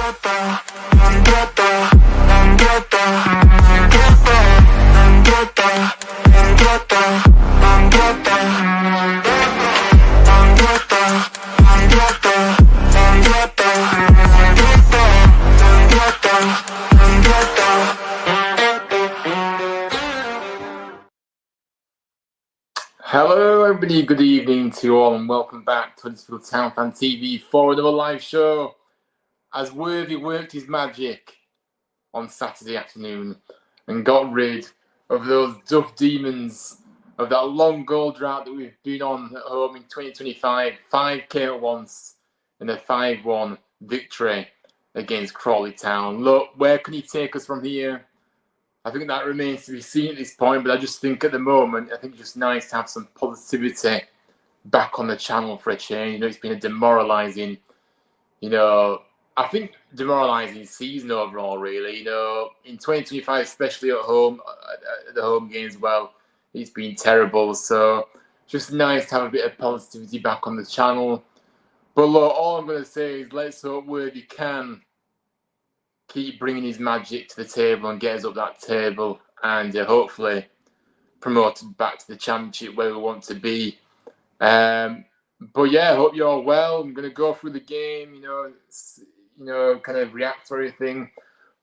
Hello everybody, good evening to you all and welcome back to Huddersfield Town Fan TV for another live show. As Worthy worked his magic on Saturday afternoon and got rid of those Duff Demons of that long goal drought that we've been on at home in 2025, 5k at once and a 5-1 victory against Crawley Town. Look, where can he take us from here? I think that remains to be seen at this point, but I just think at the moment, I think it's just nice to have some positivity back on the channel for a change. It's been a demoralising, I think demoralising season overall, really. In 2025, especially at home, at the home games, well, it's been terrible. So just nice to have a bit of positivity back on the channel. But look, all I'm going to say is let's hope Worthy can keep bringing his magic to the table and get us up that table and hopefully promoted back to the championship where we want to be. But yeah, I hope you're all well. I'm going to go through the game, kind of react to everything.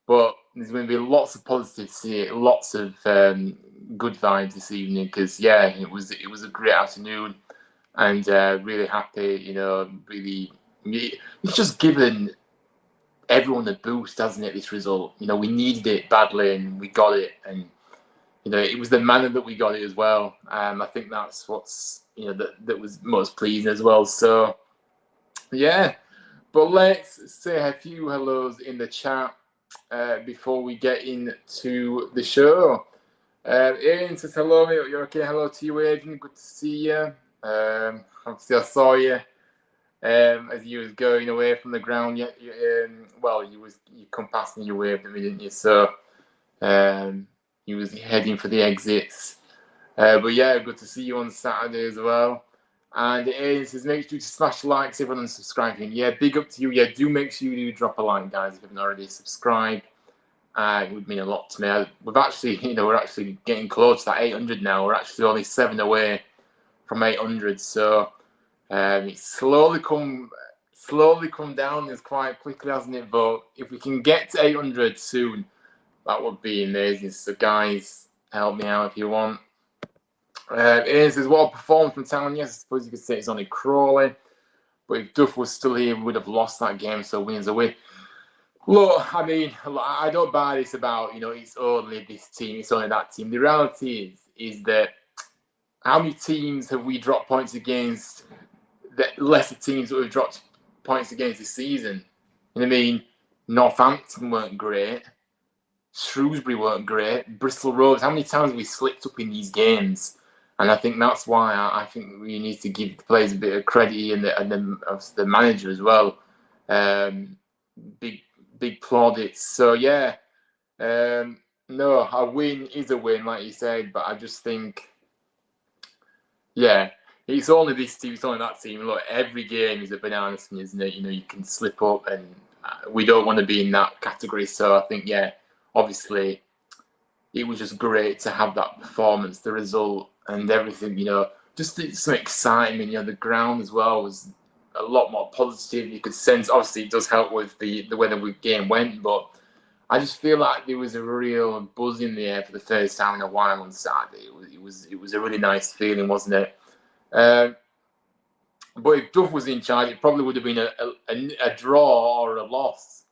But there's going to be lots of positivity, lots of good vibes this evening because, yeah, it was a great afternoon and really happy, really. It's just given everyone a boost, hasn't it, this result? We needed it badly and we got it. And, it was the manner that we got it as well. I think that's what's, that was most pleasing as well. So, yeah. But let's say a few hellos in the chat before we get into the show. Ian says hello, mate. You're okay? Hello to you, Adrian. Good to see you. Obviously, I saw you. As you was going away from the ground, you come past me, you waved at me, didn't you? So, you was heading for the exits. But yeah, good to see you on Saturday as well. And Ian says, make sure to smash likes, everyone, and subscribing. Yeah, big up to you. Yeah, do make sure you do drop a like, guys, if you haven't already subscribed. It would mean a lot to me. We've actually, we're actually getting close to that 800 now. We're actually only 7 away from 800. So, it's slowly come down this quite quickly, hasn't it? But if we can get to 800 soon, that would be amazing. So guys, help me out if you want. Ian says, what a performance from Town. Yes, I suppose you could say it's only Crawley. But if Duff was still here, we would have lost that game. So wins a win. Look, I mean, I don't buy this about, it's only this team, it's only that team. The reality is that how many teams have we dropped points against? The lesser teams that we've dropped points against this season. You know what I mean? Northampton weren't great. Shrewsbury weren't great. Bristol Rovers. How many times have we slipped up in these games? And I think that's why I think we need to give the players a bit of credit and the manager as well. Big plaudits. So yeah, no, a win is a win, like you said. But I just think, yeah. It's only this team, it's only that team. Look, every game is a banana skin, isn't it? You can slip up and we don't want to be in that category. So I think, yeah, obviously it was just great to have that performance, the result and everything, just some excitement. The ground as well was a lot more positive. You could sense, obviously it does help with the way the game went, but I just feel like there was a real buzz in the air for the first time in a while on Saturday. It was a really nice feeling, wasn't it? But if Duff was in charge, it probably would have been a draw or a loss,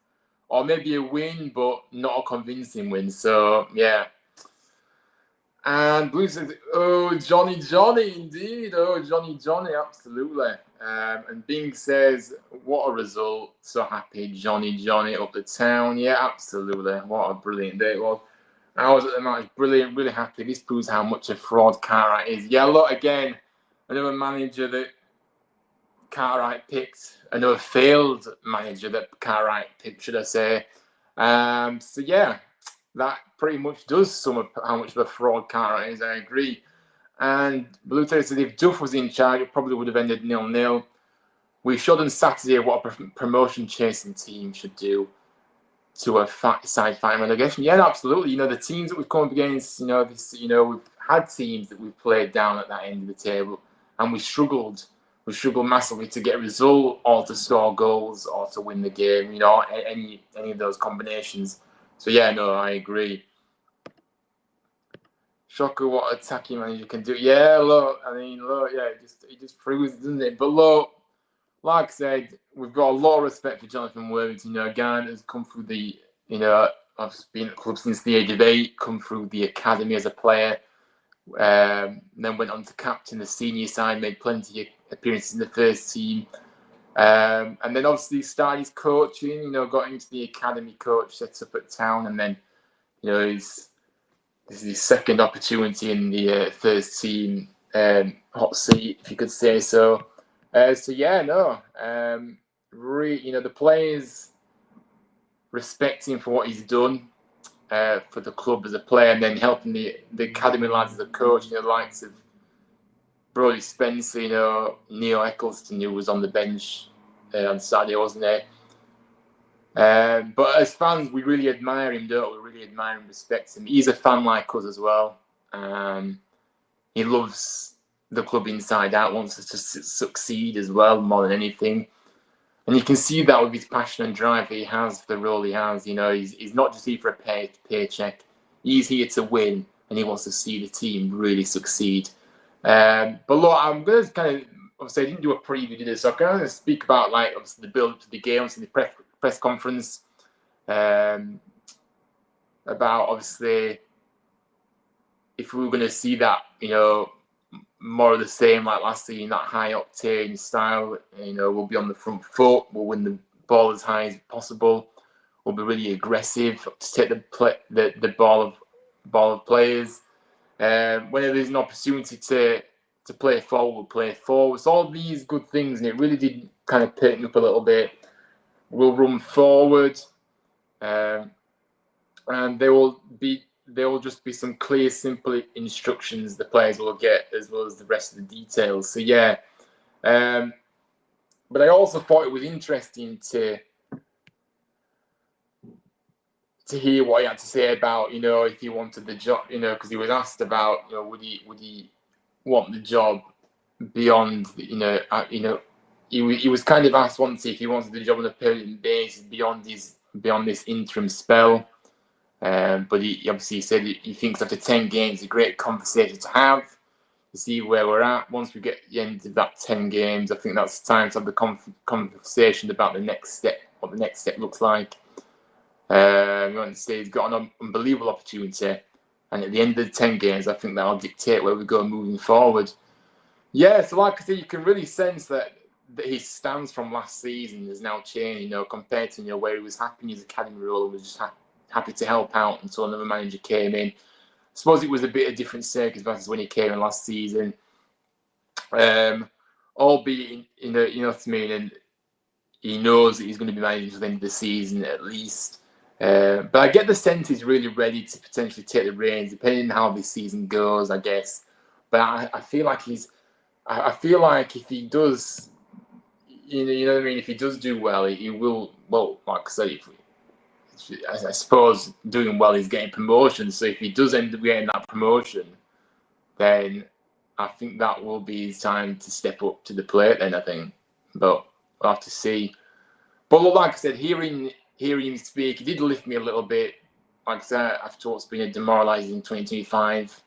or maybe a win, but not a convincing win. So yeah. And Blue says, "Oh, Johnny, indeed. Oh, Johnny, absolutely." And Bing says, "What a result! So happy, Johnny up the Town. Yeah, absolutely. What a brilliant day it was. I was at the match, brilliant, really happy. This proves how much a fraud Cartwright is. Yeah, look again." Another manager that Cartwright picked, another failed manager that Cartwright picked, should I say. So, yeah, that pretty much does sum up how much of a fraud Cartwright is, I agree. And Blue Taylor said if Duff was in charge, it probably would have ended 0-0. We showed on Saturday what a promotion-chasing team should do. to a side fighting relegation. Yeah, absolutely. The teams that we've come up against, we've had teams that we've played down at that end of the table, and we struggled. We struggled massively to get a result or to score goals or to win the game. Any of those combinations. So yeah, no, I agree. Shocker, what attacking manager can do. Yeah, look, yeah, it just proves, doesn't it? But look, like I said, we've got a lot of respect for Jonathan Worthington. A guy has come through the, I've been at the club since the age of 8, come through the academy as a player, then went on to captain the senior side, made plenty of appearances in the first team, and then obviously started his coaching. Got into the academy coach, set up at Town, and then, this is his second opportunity in the first team hot seat, if you could say so. The players respect him for what he's done for the club as a player, and then helping the academy lads as a coach. The likes of Brody Spencer, Neil Eccleston, who was on the bench on Saturday, wasn't he? But as fans, we really admire him, don't we? Really admire and respect him. He's a fan like us as well. He loves the club inside out, wants us to succeed as well, more than anything. And you can see that with his passion and drive that he has for the role he has. He's not just here for a paycheck. He's here to win, and he wants to see the team really succeed. But look, I'm going to kind of, obviously, I didn't do a preview to this, so I'm going to speak about, obviously, the build up to the game, obviously, the press conference, about, obviously, if we were going to see that, more of the same like last season, that high octane style. We'll be on the front foot. We'll win the ball as high as possible. We'll be really aggressive to take the ball of players. Whenever there's an opportunity to play forward, we'll play forward. So all these good things, and it really did kind of pick me up a little bit. We'll run forward, and there will just be some clear, simple instructions the players will get, as well as the rest of the details. So yeah, but I also thought it was interesting to hear what he had to say about, if he wanted the job, because he was asked about, would he want the job beyond, he was kind of asked once if he wanted the job on a permanent basis beyond this interim spell. But he obviously said he thinks after 10 games, it's a great conversation to have, to see where we're at. Once we get the end of that 10 games, I think that's time to have the conversation about the next step, what the next step looks like. You want to say he's got an unbelievable opportunity, and at the end of the 10 games, I think that'll dictate where we go moving forward. Yeah, so like I said, you can really sense that his stance from last season has now changed, compared to where he was happy in his academy role and was just happy to help out until another manager came in. I suppose it was a bit of different circumstances when he came in last season. Albeit, you know what I mean, and he knows that he's going to be managing to the end of the season at least. But I get the sense he's really ready to potentially take the reins, depending on how this season goes, I guess. But I feel like if he does, you know what I mean, if he does do well, he will. Well, like I said, I suppose doing well is getting promotion. So if he does end up getting that promotion, then I think that will be his time to step up to the plate. Then I think, but we'll have to see. But look, like I said, hearing him speak, he did lift me a little bit. Like I said, I thought it's been a demoralising 2025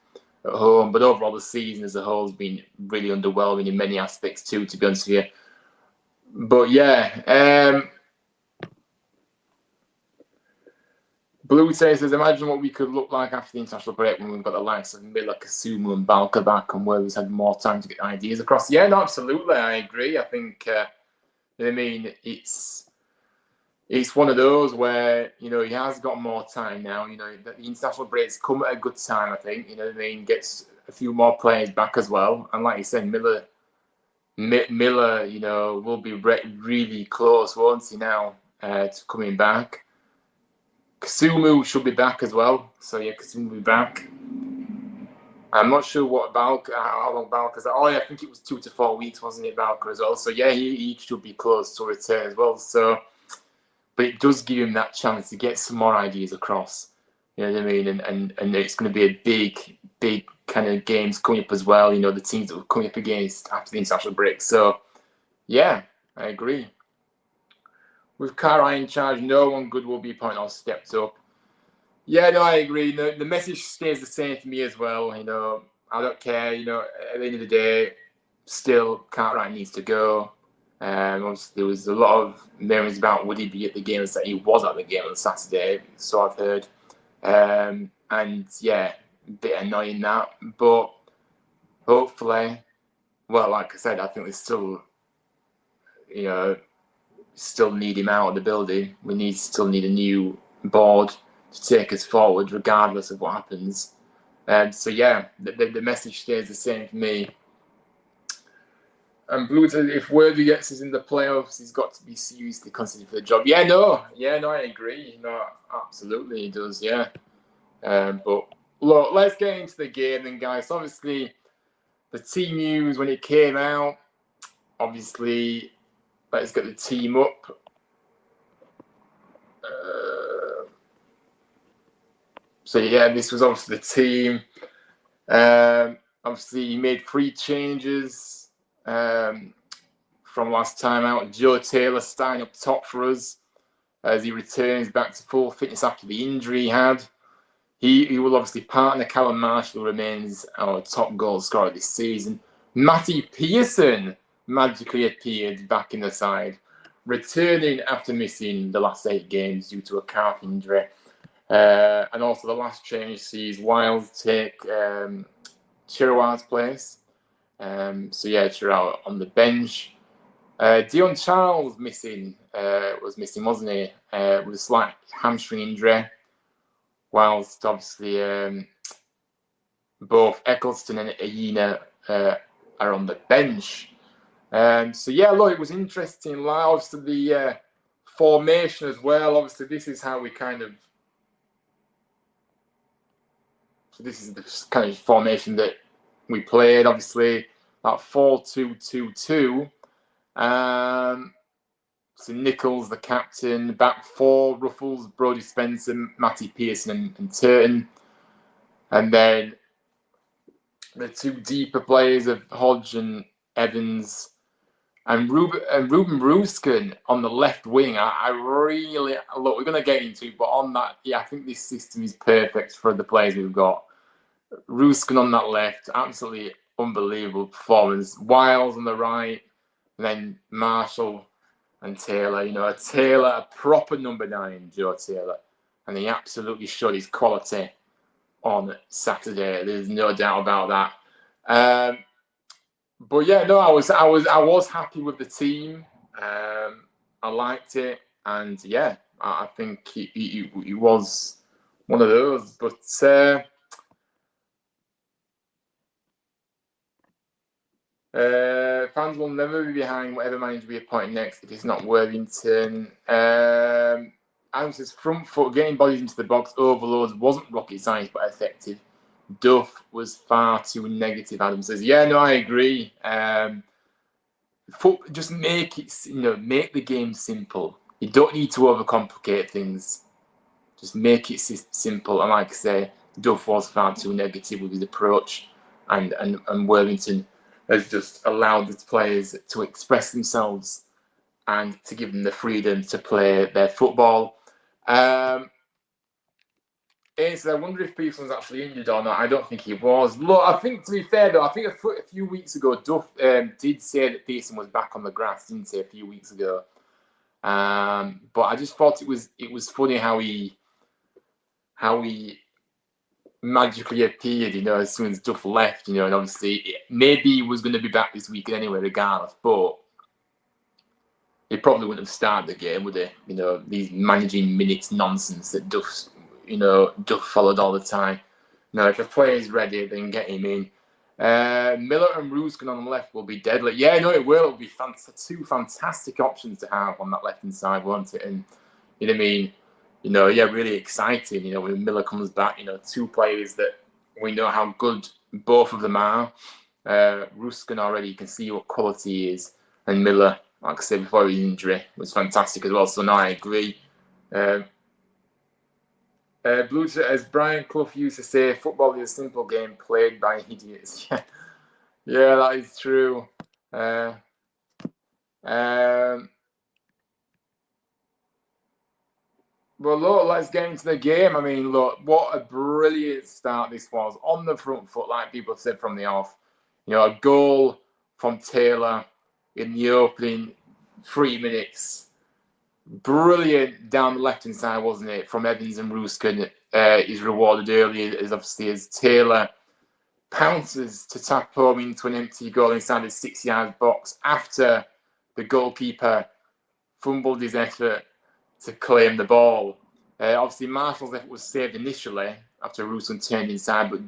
at home, but overall the season as a whole has been really underwhelming in many aspects too, to be honest with you. But yeah, Blue says, imagine what we could look like after the international break when we've got the likes of Miller, Kasumu and Balka back, and where we've had more time to get ideas across. Yeah, no, absolutely, I agree. I think, it's one of those where, he has got more time now. The international breaks come at a good time, I think. Gets a few more players back as well. And like you said, Miller, will be really close, won't he, now, to coming back. Kasumu should be back as well. So yeah, Kasumu will be back. I'm not sure how long Balka's. Oh yeah, I think it was 2 to 4 weeks, wasn't it, Balka as well? So yeah, he should be close to return as well. So, but it does give him that chance to get some more ideas across. You know what I mean? And it's going to be a big kind of games coming up as well. You know, the teams that we're coming up against after the international break. So, yeah, I agree. With Kara in charge, no one good will be appointed or stepped up. Yeah, no, I agree. The message stays the same for me as well. You know, I don't care. You know, at the end of the day, still Cartwright needs to go. Obviously, there was a lot of memories about would he be at the game, that he was at the game on Saturday, so I've heard. And yeah, a bit annoying that, but hopefully, well, like I said, I think they still, you know, still need him out of the building. We still need a new board to take us forward, regardless of what happens. So yeah, the message stays the same for me. And Blue says if Worthy gets us in the playoffs, he's got to be seriously considered for the job. Yeah, no, I agree. No, absolutely, he does. Yeah, but look, let's get into the game then, guys. Obviously, the team news when it came out. Obviously, let's get the team up. So yeah, this was obviously the team. Obviously, he made 3 changes from last time out. Joe Taylor starting up top for us as he returns back to full fitness after the injury he had. He will obviously partner Callum Marshall, who remains our top goal scorer this season. Matty Pearson magically appeared back in the side, returning after missing the last 8 games due to a calf injury. And also the last change sees Wild take Chirwell's place. So yeah, Chirwell on the bench. Dion Charles was missing, wasn't he? With a slight hamstring injury. Whilst obviously both Eccleston and Aina are on the bench. So yeah, look, it was interesting. Obviously the formation as well. Obviously this is how we kind of. So this is the kind of formation that we played. Obviously that 4-2-2-2. So Nichols, the captain, back 4, Ruffles, Brodie Spencer, Matty Pearson and Turton. And then the 2 deeper players of Hodge and Evans and Ruben Ruskin on the left wing. I really, look, we're going to get into it, but on that, yeah, I think this system is perfect for the players we've got. Ruskin on that left, absolutely unbelievable performance. Wiles on the right, and then Marshall and Taylor. You know, a proper number 9, Joe Taylor, and he absolutely showed his quality on Saturday. There's no doubt about that. But yeah, no, I was happy with the team. I liked it, and yeah, I think he was one of those. But fans will never be behind whatever manager we appoint next if it's not Worthington. Adam says front foot getting bodies into the box overloads wasn't rocket science but effective. Duff was far too negative. Adam says, yeah, no, I agree. Just make it, make the game simple. You don't need to overcomplicate things. Just make it simple. And like I say, Duff was far too negative with his approach, and Worthington has just allowed the players to express themselves and to give them the freedom to play their football. I wonder if Pearson's actually injured or not. I don't think he was. Look, I think, to be fair, though, I think a few weeks ago, Duff did say that Pearson was back on the grass, didn't he, a few weeks ago? But I just thought it was funny how he magically appeared, as soon as Duff left, and obviously maybe he was going to be back this weekend anyway, regardless, but he probably wouldn't have started the game, would he? These managing minutes nonsense that Duff followed all the time. If a player's ready, then get him in. Miller and Ruskin on the left will be deadly. Yeah, no, it will. It'll be 2 fantastic options to have on that left-hand side, won't it? And, really exciting, when Miller comes back, 2 players that we know how good both of them are. Ruskin already, you can see what quality he is. And Miller, like I said before his injury, was fantastic as well. So, no, I agree. Um, Blue, as Brian Clough used to say, football is a simple game played by idiots. Yeah, that is true. Well, look, let's get into the game. I mean, look, what a brilliant start this was. On the front foot, like people said from the off. You know, a goal from Taylor in the opening 3 minutes. Brilliant down the left-hand side, wasn't it? From Evans and Ruskin is rewarded early, as obviously as Taylor pounces to tap home into an empty goal inside the 6-yard box after the goalkeeper fumbled his effort to claim the ball. Obviously, Marshall's effort was saved initially after Ruskin turned inside, but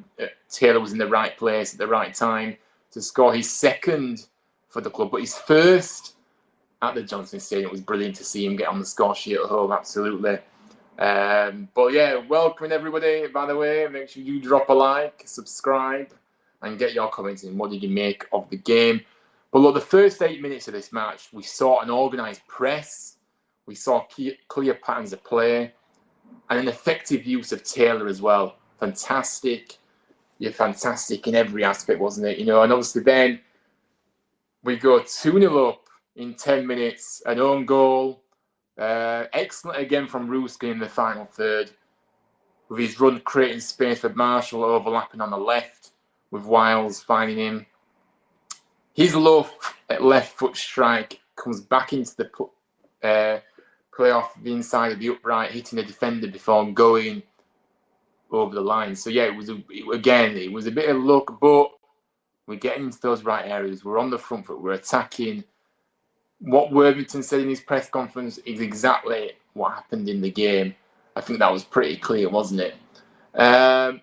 Taylor was in the right place at the right time to score his second for the club, but his first at the Johnson Stadium. It was brilliant to see him get on the score sheet at home, absolutely. But yeah, welcome everybody, by the way. Make sure you drop a like, subscribe, and get your comments in. What did you make of the game? But look, the first 8 minutes of this match, we saw an organised press. We saw clear patterns of play and an effective use of Taylor as well. Fantastic. You're fantastic in every aspect, wasn't it? You know, and obviously then we go 2-0 up in 10 minutes, an own goal. Excellent again from Ruskin in the final third, with his run creating space for Marshall overlapping on the left, with Wiles finding him. His low left foot strike comes back into the play off the inside of the upright, hitting the defender before going over the line. So yeah, it was a bit of luck, but we're getting into those right areas. We're on the front foot. We're attacking. What Worthington said in his press conference is exactly what happened in the game. I think that was pretty clear, wasn't it? And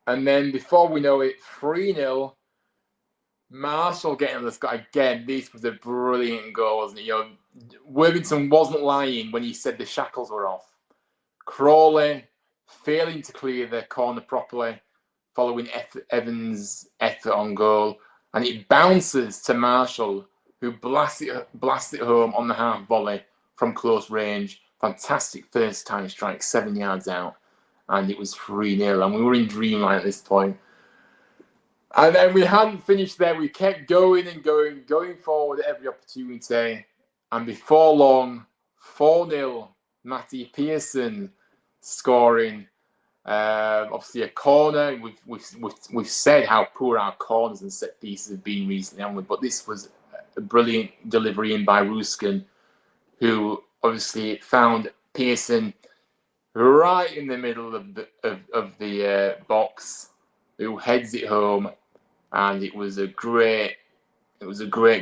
then before we know it, 3-0. Marshall getting the score again. This was a brilliant goal, wasn't it? You know, Worthington wasn't lying when he said the shackles were off. Crawley failing to clear the corner properly, following Evans' effort on goal, and it bounces to Marshall, who blasts it home on the half volley from close range. Fantastic first time strike, 7 yards out, and it was 3-0, and we were in dreamland at this point. And then we hadn't finished there. We kept going and going forward at every opportunity. And before long, 4-0, Matty Pearson scoring. Obviously, a corner. We've said how poor our corners and set pieces have been recently, haven't we? But this was a brilliant delivery in by Ruskin, who obviously found Pearson right in the middle of the box, who heads it home. And it was a great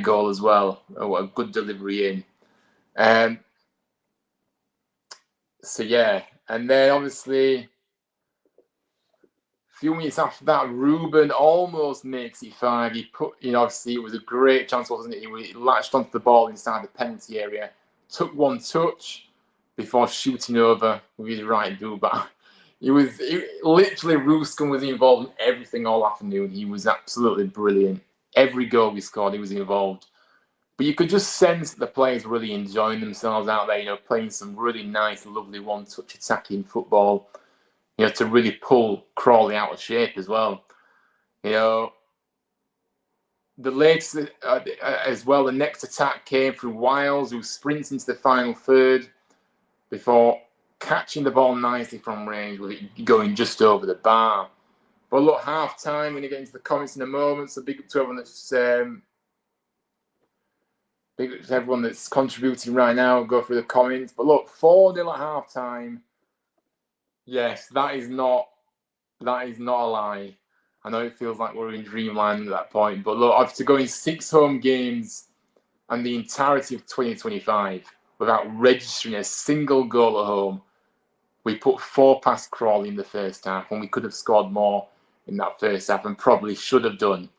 goal as well. Oh, what a good delivery in. So yeah, and then obviously a few minutes after that, Ruben almost makes it 5. He obviously it was a great chance, wasn't it? He latched onto the ball inside the penalty area, took one touch before shooting over with his right boot. But literally, Ruskin was involved in everything all afternoon. He was absolutely brilliant. Every goal we scored, he was involved. But you could just sense the players really enjoying themselves out there, you know, playing some really nice, lovely one-touch attacking football, you know, to really pull Crawley out of shape as well. You know, the latest as well, the next attack came through Wiles, who sprints into the final third before catching the ball nicely from range with it going just over the bar. But look, half time, we're going to get into the comments in a moment. So big up to everyone that's contributing right now. We'll go through the comments. But look, 4-0 at half time. Yes, that is not a lie. I know it feels like we're in dreamland at that point. But look, after going 6 home games and the entirety of 2025 without registering a single goal at home, we put 4 past Crawley in the first half, and we could have scored more in that first half and probably should have done.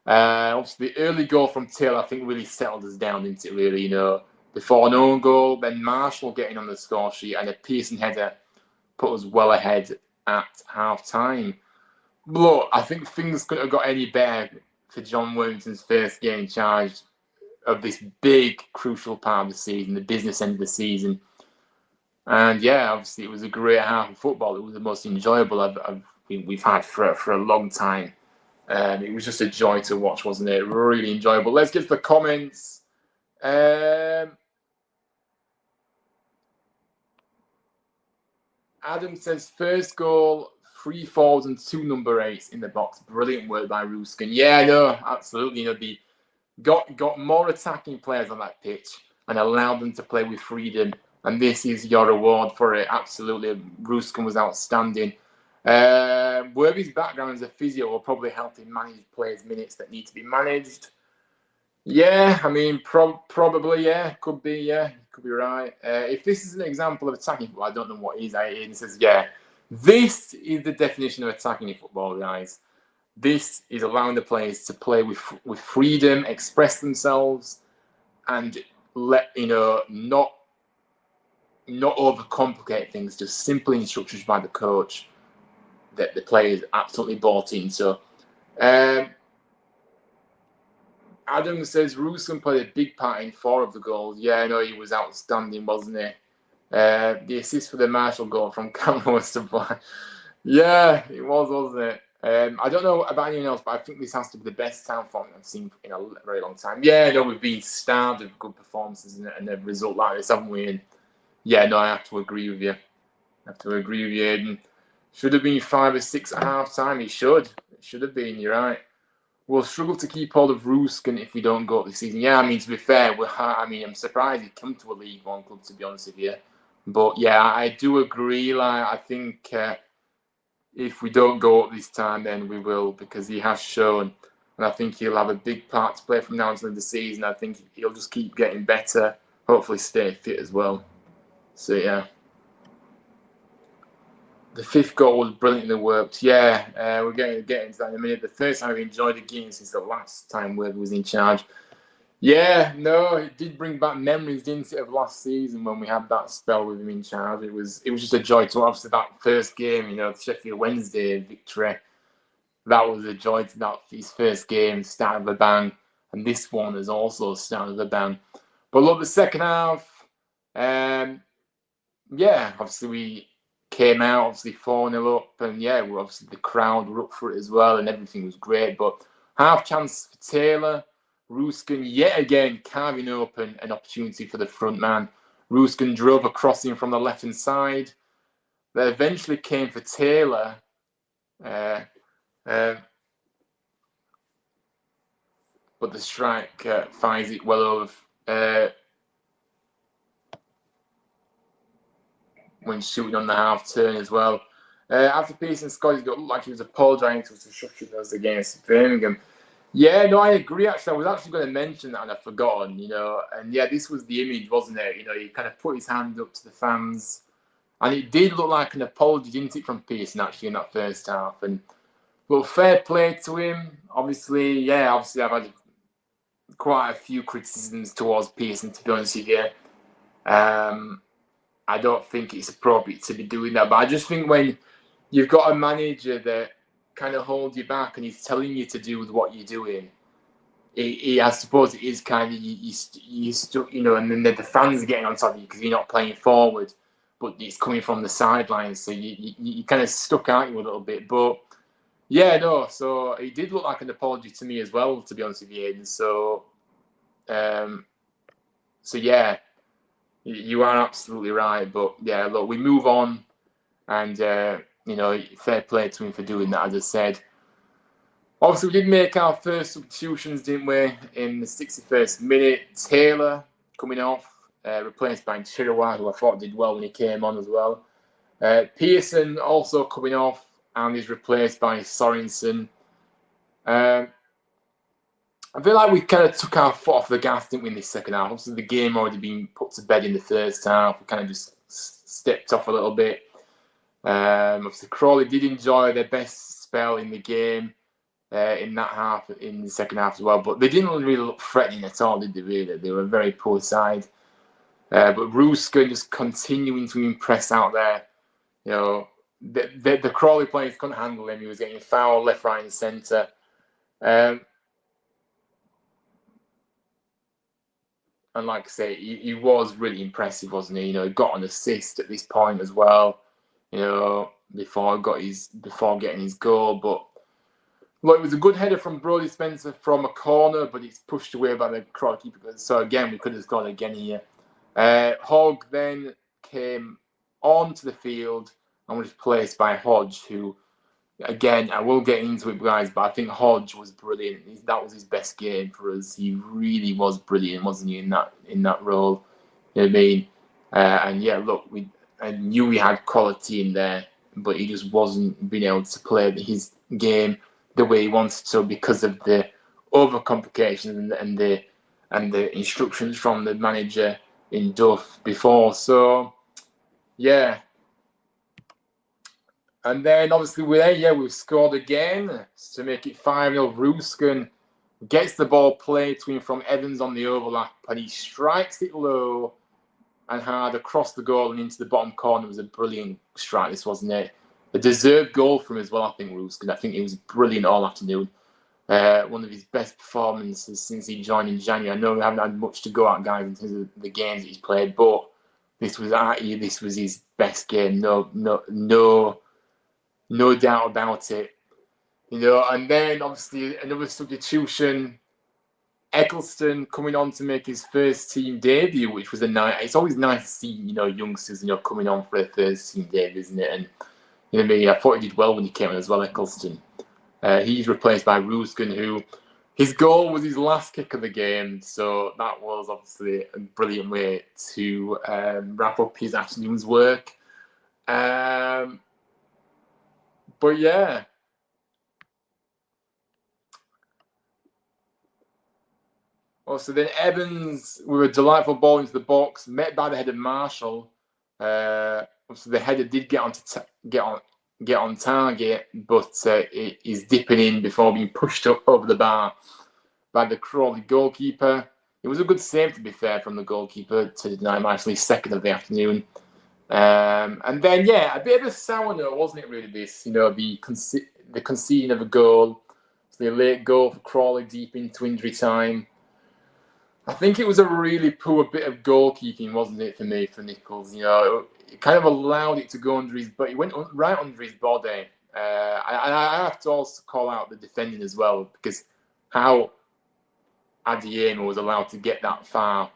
Obviously, the early goal from Taylor, I think, really settled us down, didn't it, really? You know, before an own goal, then Marshall getting on the score sheet, and a Pearson header put us well ahead at half-time. Look, I think things couldn't have got any better for John Worthington's first game in charge. of this big, crucial part of the season, the business end of the season. And yeah, obviously it was a great half of football. It was the most enjoyable we've had for a long time. It was just a joy to watch, wasn't it? Really enjoyable. Let's get to the comments. Adam says, first goal, 3 forwards and 2 number 8s in the box. Brilliant work by Ruskin. Yeah, no, absolutely. You know, got more attacking players on that pitch and allowed them to play with freedom. And this is your reward for it. Absolutely. Ruskin was outstanding. Worthy's background as a physio will probably help him manage players' minutes that need to be managed. Yeah, I mean, probably, yeah, could be, yeah, could be right. If this is an example of attacking football, I don't know what is. Aiden says, yeah, this is the definition of attacking football, guys. This is allowing the players to play with freedom, express themselves, and not overcomplicate things. Just simple instructions by the coach that the players absolutely bought into. Adam says Ruskin played a big part in 4 of the goals. Yeah, I know he was outstanding, wasn't he? The assist for the Marshall goal from Cameron was to play. Yeah, it was, wasn't it? I don't know about anyone else, but I think this has to be the best Town form I've seen in a very long time. Yeah, no, we've been starved of good performances and a result like this, haven't we? And yeah, no, I have to agree with you. Aidan. Should have been 5 or 6 at half time. It should have been. You're right. We'll struggle to keep hold of Ruskin if we don't go up this season. Yeah, I mean, to be fair, I'm surprised he'd come to a League One club, to be honest with you. But yeah, I do agree. Like, I think if we don't go up this time, then we will, because he has shown, and I think he'll have a big part to play from now until the season. I think he'll just keep getting better, hopefully stay fit as well. So yeah. The 5th goal was brilliantly worked. Yeah, we're getting into that in a minute. The first time I've enjoyed the game since the last time Worthy was in charge. Yeah, no, it did bring back memories, didn't it, of last season when we had that spell with him in charge. It was just a joy to watch that first game, you know, the Sheffield Wednesday victory. That was a joy to that his first game, start of a bang, and this one is also started with a bang. But look, the second half, yeah, obviously we came out, obviously 4-0 up, and yeah, obviously the crowd were up for it as well, and everything was great. But half chance for Taylor, Ruskin yet again carving open an opportunity for the front man. Ruskin drove a crossing from the left-hand side. That eventually came for Taylor. But the strike finds it well over when shooting on the half turn as well. After Pearson scored, it looked like he was apologising to us against Birmingham. Yeah, no, I agree. Actually, I was actually going to mention that and I've forgotten, you know. And yeah, this was the image, wasn't it? You know, he kind of put his hand up to the fans, and it did look like an apology, didn't it, from Pearson actually in that first half? And well, fair play to him. Obviously, I've had quite a few criticisms towards Pearson, to be honest with you. I don't think it's appropriate to be doing that, but I just think when you've got a manager that kind of holds you back and he's telling you to do what you're doing, I suppose it is kind of you stuck, you know, and then the fans are getting on top of you because you're not playing forward, but it's coming from the sidelines, so you kind of stuck out you a little bit. But yeah, no, so it did look like an apology to me as well, to be honest with you, Aidan. So yeah. You are absolutely right, but yeah, look, we move on, and you know, fair play to him for doing that, as I said. Obviously, we did make our first substitutions, didn't we, in the 61st minute. Taylor coming off, replaced by Chirawa, who I thought did well when he came on as well. Pearson also coming off, and is replaced by Sorensen. I feel like we kind of took our foot off the gas, didn't we, in this second half? Obviously, the game already been put to bed in the first half. We kind of just stepped off a little bit. Obviously, Crawley did enjoy their best spell in the game in that half, in the second half as well. But they didn't really look threatening at all, did they, really? They were a very poor side. But Ruskin just continuing to impress out there. You know, the Crawley players couldn't handle him. He was getting fouled left, right, and centre. And like I say, he was really impressive, wasn't he? You know, he got an assist at this point as well, you know, before getting his goal. But look, it was a good header from Brodie Spencer from a corner, but it's pushed away by the Crawley keeper. So again, we could have scored again here. Hogg then came onto the field and was placed by Hodge, who, again, I will get into it, guys, but I think Hodge was brilliant. That was his best game for us. He really was brilliant, wasn't he, in that role? You know what I mean? And yeah, look, I knew we had quality in there, but he just wasn't being able to play his game the way he wanted to because of the overcomplications and the instructions from the manager in Duff before. So yeah. And then obviously we've scored again to make it 5-0. Ruskin gets the ball played to him from Evans on the overlap, and he strikes it low and hard across the goal and into the bottom corner. It was a brilliant strike, this, wasn't it? A deserved goal from him as well, I think, Ruskin. I think he was brilliant all afternoon. One of his best performances since he joined in January. I know we haven't had much to go at, guys, in terms of the games that he's played, but this was his best game. No doubt about it. You know, and then obviously another substitution, Eccleston coming on to make his first team debut, which was it's always nice to see, you know, youngsters, you know, coming on for their first team debut, isn't it? And you know what I mean, I thought he did well when he came in as well, Eccleston. He's replaced by Ruskin, who his goal was his last kick of the game, so that was obviously a brilliant way to wrap up his afternoon's work. But yeah. Also, then Evans with a delightful ball into the box, met by the head of Marshall. Obviously, the header did get on target, but it is dipping in before being pushed up over the bar by the Crawley goalkeeper. It was a good save, to be fair, from the goalkeeper to deny Marshall his second of the afternoon. And then, yeah, a bit of a sour note, wasn't it, really, this? You know, the conceding of a goal. So the late goal for Crawley deep into injury time. I think it was a really poor bit of goalkeeping, wasn't it, for Nichols? You know, it kind of allowed it to go under his, but it went right under his body. I have to also call out the defending as well, because how Adeyemo was allowed to get that far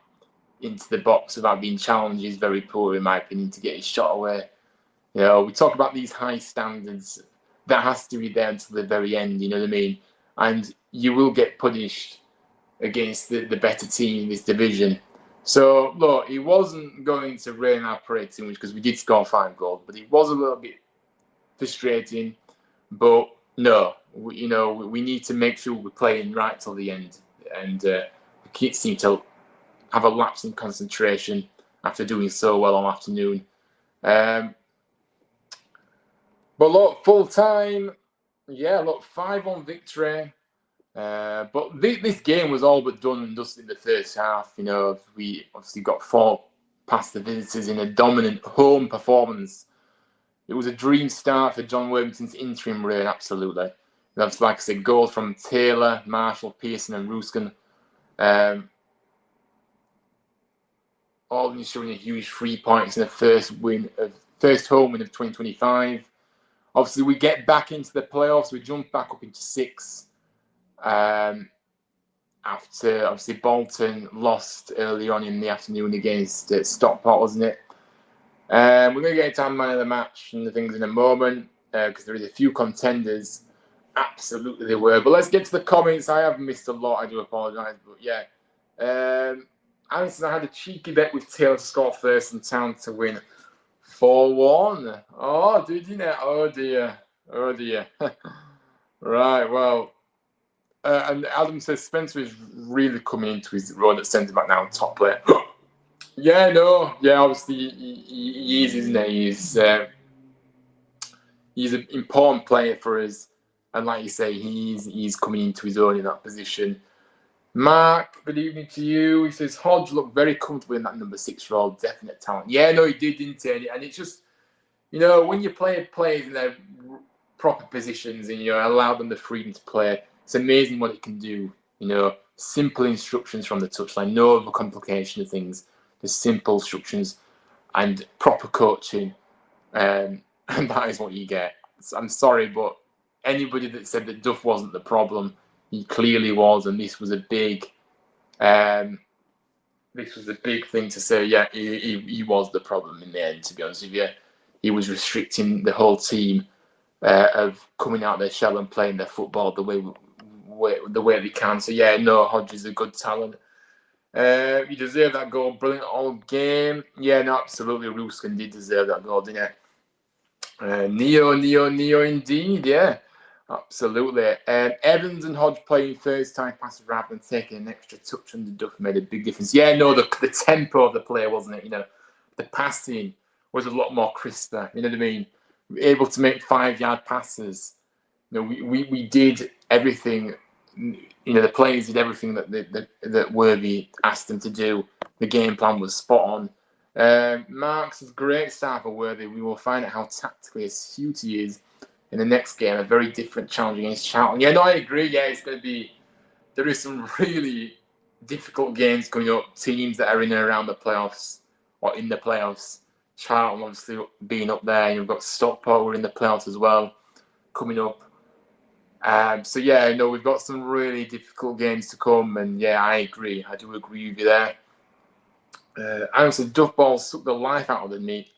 into the box without being challenged is very poor, in my opinion, to get his shot away. You know, we talk about these high standards. That has to be there until the very end, you know what I mean? And you will get punished against the better team in this division. So, look, he wasn't going to rain our parade too much because we did score 5 goals, but it was a little bit frustrating. But no, we need to make sure we're playing right till the end. And we seem to have a lapse in concentration after doing so well all afternoon. But look, full time, yeah, look, 5-1 victory. But this game was all but done and dusted in the first half. You know, we obviously got 4 past the visitors in a dominant home performance. It was a dream start for John Worthington's interim reign, absolutely. That's, like I said, goals from Taylor, Marshall, Pearson, and Ruskin. All ensuring a huge 3 points in the first home win of 2025. Obviously, we get back into the playoffs. We jump back up into 6. After obviously Bolton lost early on in the afternoon against Stockport, wasn't it? We're going to get into our man of the match and the things in a moment because there is a few contenders. Absolutely, they were. But let's get to the comments. I have missed a lot. I do apologise, but yeah. Anderson, I had a cheeky bet with Taylor to score first and Town to win 4-1. Oh, did you know? Oh dear. Right. Well. And Adam says Spencer is really coming into his role at centre back now, top player. Yeah, obviously he is, isn't he? He's an important player for us, and like you say, he's coming into his own in that position. Mark, good evening to you. He says Hodge looked very comfortable in that number 6 role, definite talent. Yeah, no, he did, didn't he? And it's just, you know, when you play players in their proper positions and you allow them the freedom to play. It's amazing what it can do, you know. simple instructions from the touchline, no overcomplication of things, just simple instructions and proper coaching, and that is what you get. I'm sorry, but anybody that said that Duff wasn't the problem, he clearly was, and this was a big thing to say. Yeah, he was the problem in the end. To be honest with you, he was restricting the whole team of coming out of their shell and playing their football the way they can. So yeah, no, Hodge is a good talent. You deserve that goal. Brilliant all game. Yeah, no, absolutely. Ruskin did deserve that goal, didn't he? Neo, indeed. Yeah, absolutely. Evans and Hodge playing first time passes rather than taking an extra touch under Duff made a big difference. Yeah, no, the tempo of the play, wasn't it? The passing was a lot more crisper. You know what I mean? Able to make 5-yard passes. We did everything. The players did everything that Worthy asked them to do. The game plan was spot on. Marks is a great start for Worthy. We will find out how tactically astute he is in the next game. A very different challenge against Charlton. Yeah, no, I agree. Yeah, it's going to be. There is some really difficult games coming up. Teams that are in and around the playoffs or in the playoffs. Charlton obviously being up there. You've got Stockport in the playoffs as well coming up. So yeah, no, we've got some really difficult games to come, and yeah, I agree. I do agree with you there. Honestly, Duff balls sucked the life out of me,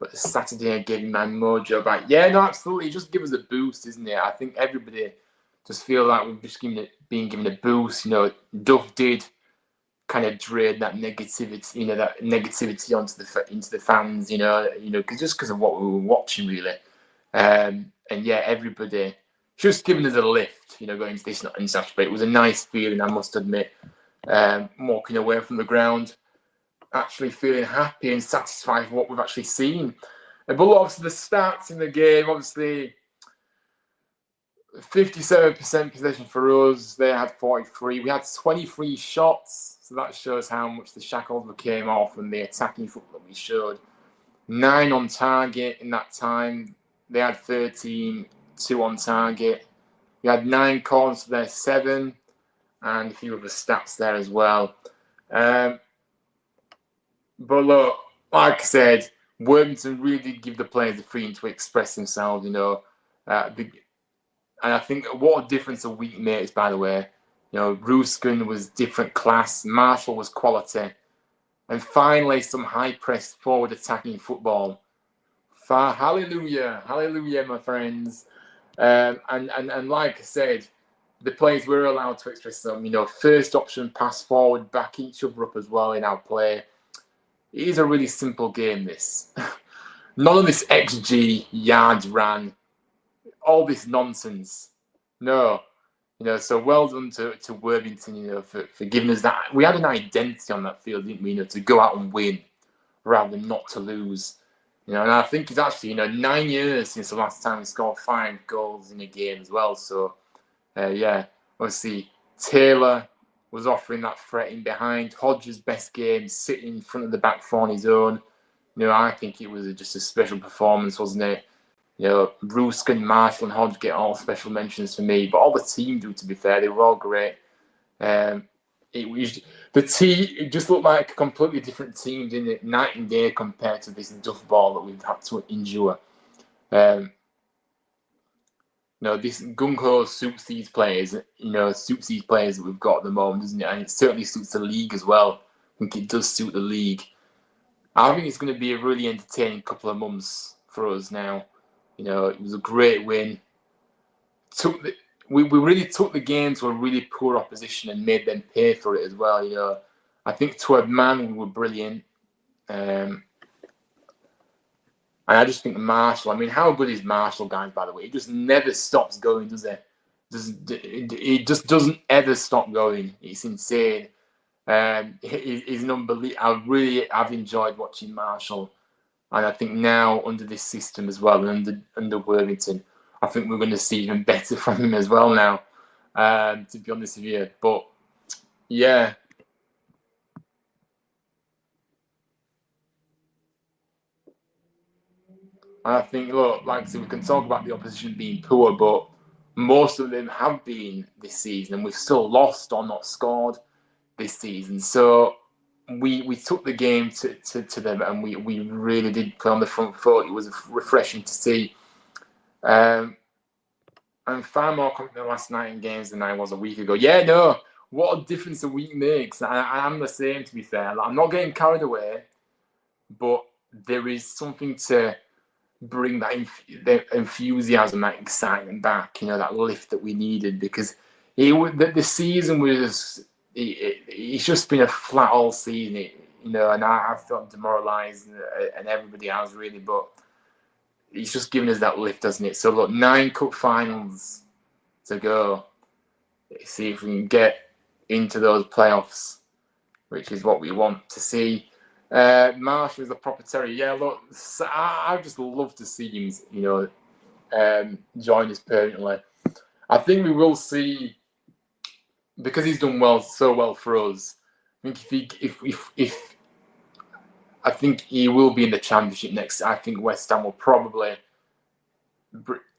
but the Saturday gave me my mojo back. Yeah, no, absolutely. Just give us a boost, isn't it? I think everybody just feel like we've just been given a boost. Duff did kind of drain that negativity, into the fans, because of what we were watching, really. And yeah, everybody just giving us a lift, going into this international break. It was a nice feeling, I must admit. Walking away from the ground, actually feeling happy and satisfied with what we've actually seen. But obviously the stats in the game, obviously 57% possession for us. They had 43. We had 23 shots, so that shows how much the shackles came off and the attacking football that we showed. 9 on target in that time. They had 13, 2 on target. We had 9 corners to their 7, and a few other stats there as well. But look, like I said, Worthington really did give the players the freedom to express themselves, and I think what a difference a week makes, by the way. Ruskin was different class, Marshall was quality, and finally some high-pressed forward attacking football. Hallelujah, my friends. And like I said, the players were allowed to express them. First option, pass forward, back each other up as well in our play. It is a really simple game, this. None of this XG, yards ran, all this nonsense. No. So well done to Worthington, for giving us that. We had an identity on that field, didn't we? To go out and win rather than not to lose. And I think it's actually, 9 years since the last time we scored 5 goals in a game as well. So, yeah, obviously Taylor was offering that threat in behind. Hodge's best game, sitting in front of the back four on his own. I think it was just a special performance, wasn't it? Ruskin, Marshall, and Hodge get all special mentions for me, but all the team do. To be fair, they were all great. It just looked like a completely different team, didn't it? Night and day compared to this Duff ball that we've had to endure. This gung-ho suits these players, suits these players that we've got at the moment, doesn't it? And it certainly suits the league as well. I think it does suit the league. I think it's going to be a really entertaining couple of months for us now. It was a great win. We really took the game to a really poor opposition and made them pay for it as well. I think to a man we were brilliant. And I just think Marshall, how good is Marshall, guys, by the way? He just never stops going, does he? He just doesn't ever stop going. It's insane. He's an unbelievable. I've enjoyed watching Marshall. And I think now, under this system as well, and under Worthington, I think we're going to see even better from him as well now, to be honest with you. But, yeah. I think, look, like I said, we can talk about the opposition being poor, but most of them have been this season, and we've still lost or not scored this season. So we took the game to them, and we really did play on the front foot. It was refreshing to see. I'm far more confident last night in games than I was a week ago. Yeah, no, what a difference a week makes. I am the same, to be fair. Like, I'm not getting carried away, but there is something to bring that enthusiasm, that excitement back, that lift that we needed, because the season was, it's just been a flat all season, and I felt demoralised, and everybody has really, but it's just given us that lift, doesn't it? So look, 9 cup finals to go. See if we can get into those playoffs, which is what we want to see. Marshall is a proper terrier. Yeah, look, I just love to see him, join us permanently. I think we will see, because he's done so well for us. I think if I think he will be in the Championship next. I think West Ham will probably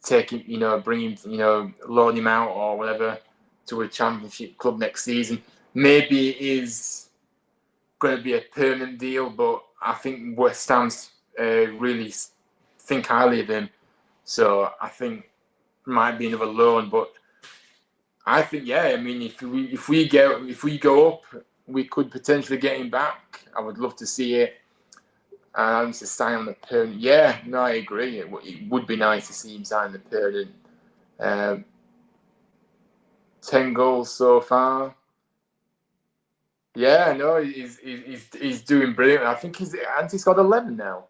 take him, bring him, loan him out or whatever to a Championship club next season. Maybe it is going to be a permanent deal, but I think West Ham's really think highly of him. So I think it might be another loan, but I think, yeah, I mean, if we go up, we could potentially get him back. I would love to see it. And to sign on the permanent. Yeah, no, I agree. It would be nice to see him sign the permanent. 10 goals so far. Yeah, no, he's doing brilliant. I think he's got 11 now.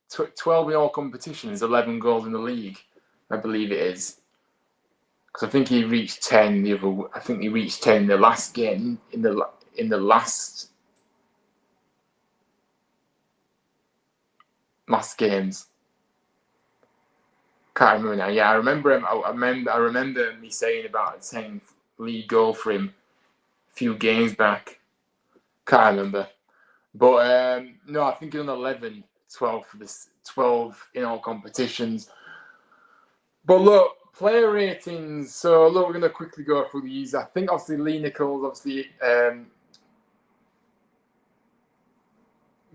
12 in all competitions, 11 goals in the league, I believe it is. Because I think he reached 10 I think he reached 10 in the last game, in the last games. Can't remember now. Yeah, I remember him. I remember me saying about a 10th league goal for him a few games back. Can't remember. But no, I think he's on 11, 12 for this, 12 in all competitions. But look, player ratings. So look, we're going to quickly go through these. I think obviously Lee Nichols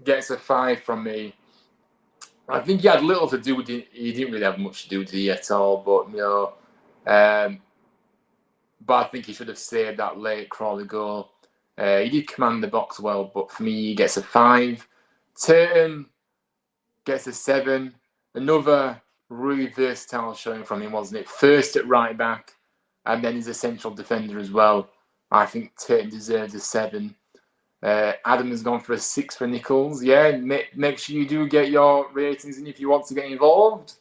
gets a 5 from me. I think he had little to do with it. He didn't really have much to do with it at all, but but I think he should have saved that late Crawley goal. He did command the box well, but for me, he gets a 5. Turton gets a 7. Another really versatile showing from him, wasn't it? First at right back, and then he's a central defender as well. I think Turton deserves a 7. Adam has gone for a 6 for Nichols. Yeah, make sure you do get your ratings in if you want to get involved.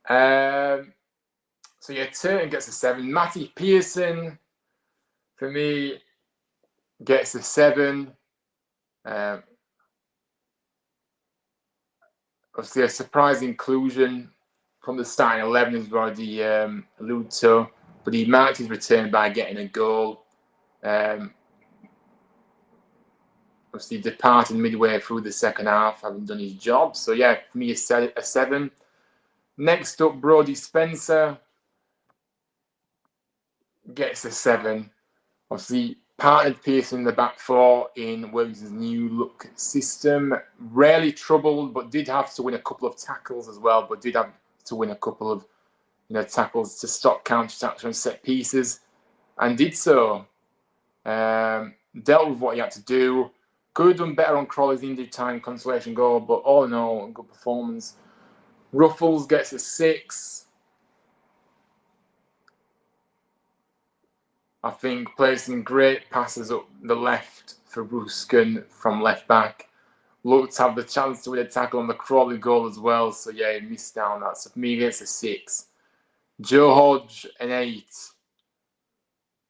So yeah, Turton gets a 7. Matty Pearson, for me, gets a 7. Obviously, a surprise inclusion from the starting 11, as we've already alluded to, but he marked his return by getting a goal. Obviously departed midway through the second half, having done his job. So yeah, for me, a 7. Next up, Brodie Spencer gets a 7. Obviously, partnered Pearson in the back 4 in Williams' new look system. Rarely troubled, but did have to win a couple of tackles as well. But did have to win a couple of tackles to stop counter-attacks from set pieces, and did so. Dealt with what he had to do. Could have done better on Crawley's injury time consolation goal, but all in all, a good performance. Ruffles gets a 6. I think placing great passes up the left for Ruskin from left back. Looked to have the chance to win a tackle on the Crawley goal as well, so yeah, he missed out on that. So for me, he gets a 6. Joe Hodge, an 8.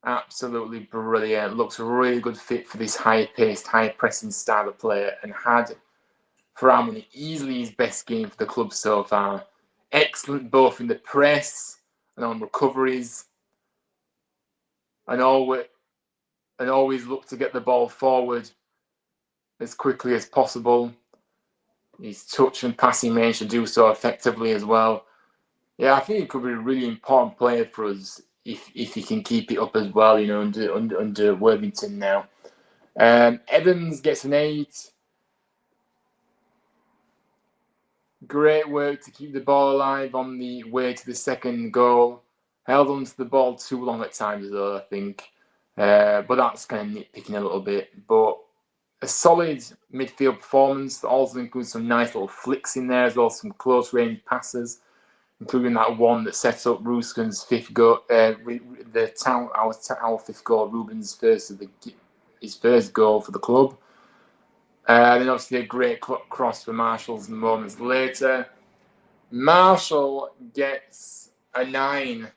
Absolutely brilliant. Looks a really good fit for this high-paced, high-pressing style of player, and had, for Harmony, easily his best game for the club so far. Excellent both in the press and on recoveries, and always look to get the ball forward as quickly as possible. His touch and passing range to do so effectively as well. Yeah, I think it could be a really important player for us if he can keep it up as well, you know, under Worthington now. Evans gets an 8. Great work to keep the ball alive on the way to the second goal. Held onto the ball too long at times, though, I think. But that's kind of nitpicking a little bit. But a solid midfield performance that also includes some nice little flicks in there as well, some close range passes, including that one that set up Ruskin's fifth goal, our fifth goal, Ruben's his first goal for the club. Then obviously a great cross for Marshall's moments later. Marshall gets a 9.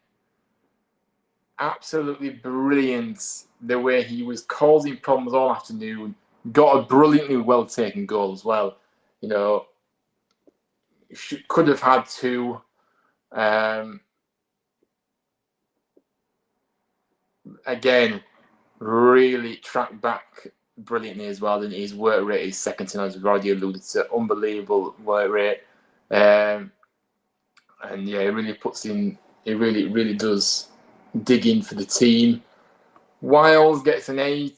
Absolutely brilliant the way he was causing problems all afternoon. Got a brilliantly well taken goal as well. You know, could have had 2. Again, really tracked back brilliantly as well. And his work rate is second to none, as we've already alluded to. Unbelievable work rate. And yeah, it really puts in. It really does dig in for the team. Wiles gets an 8.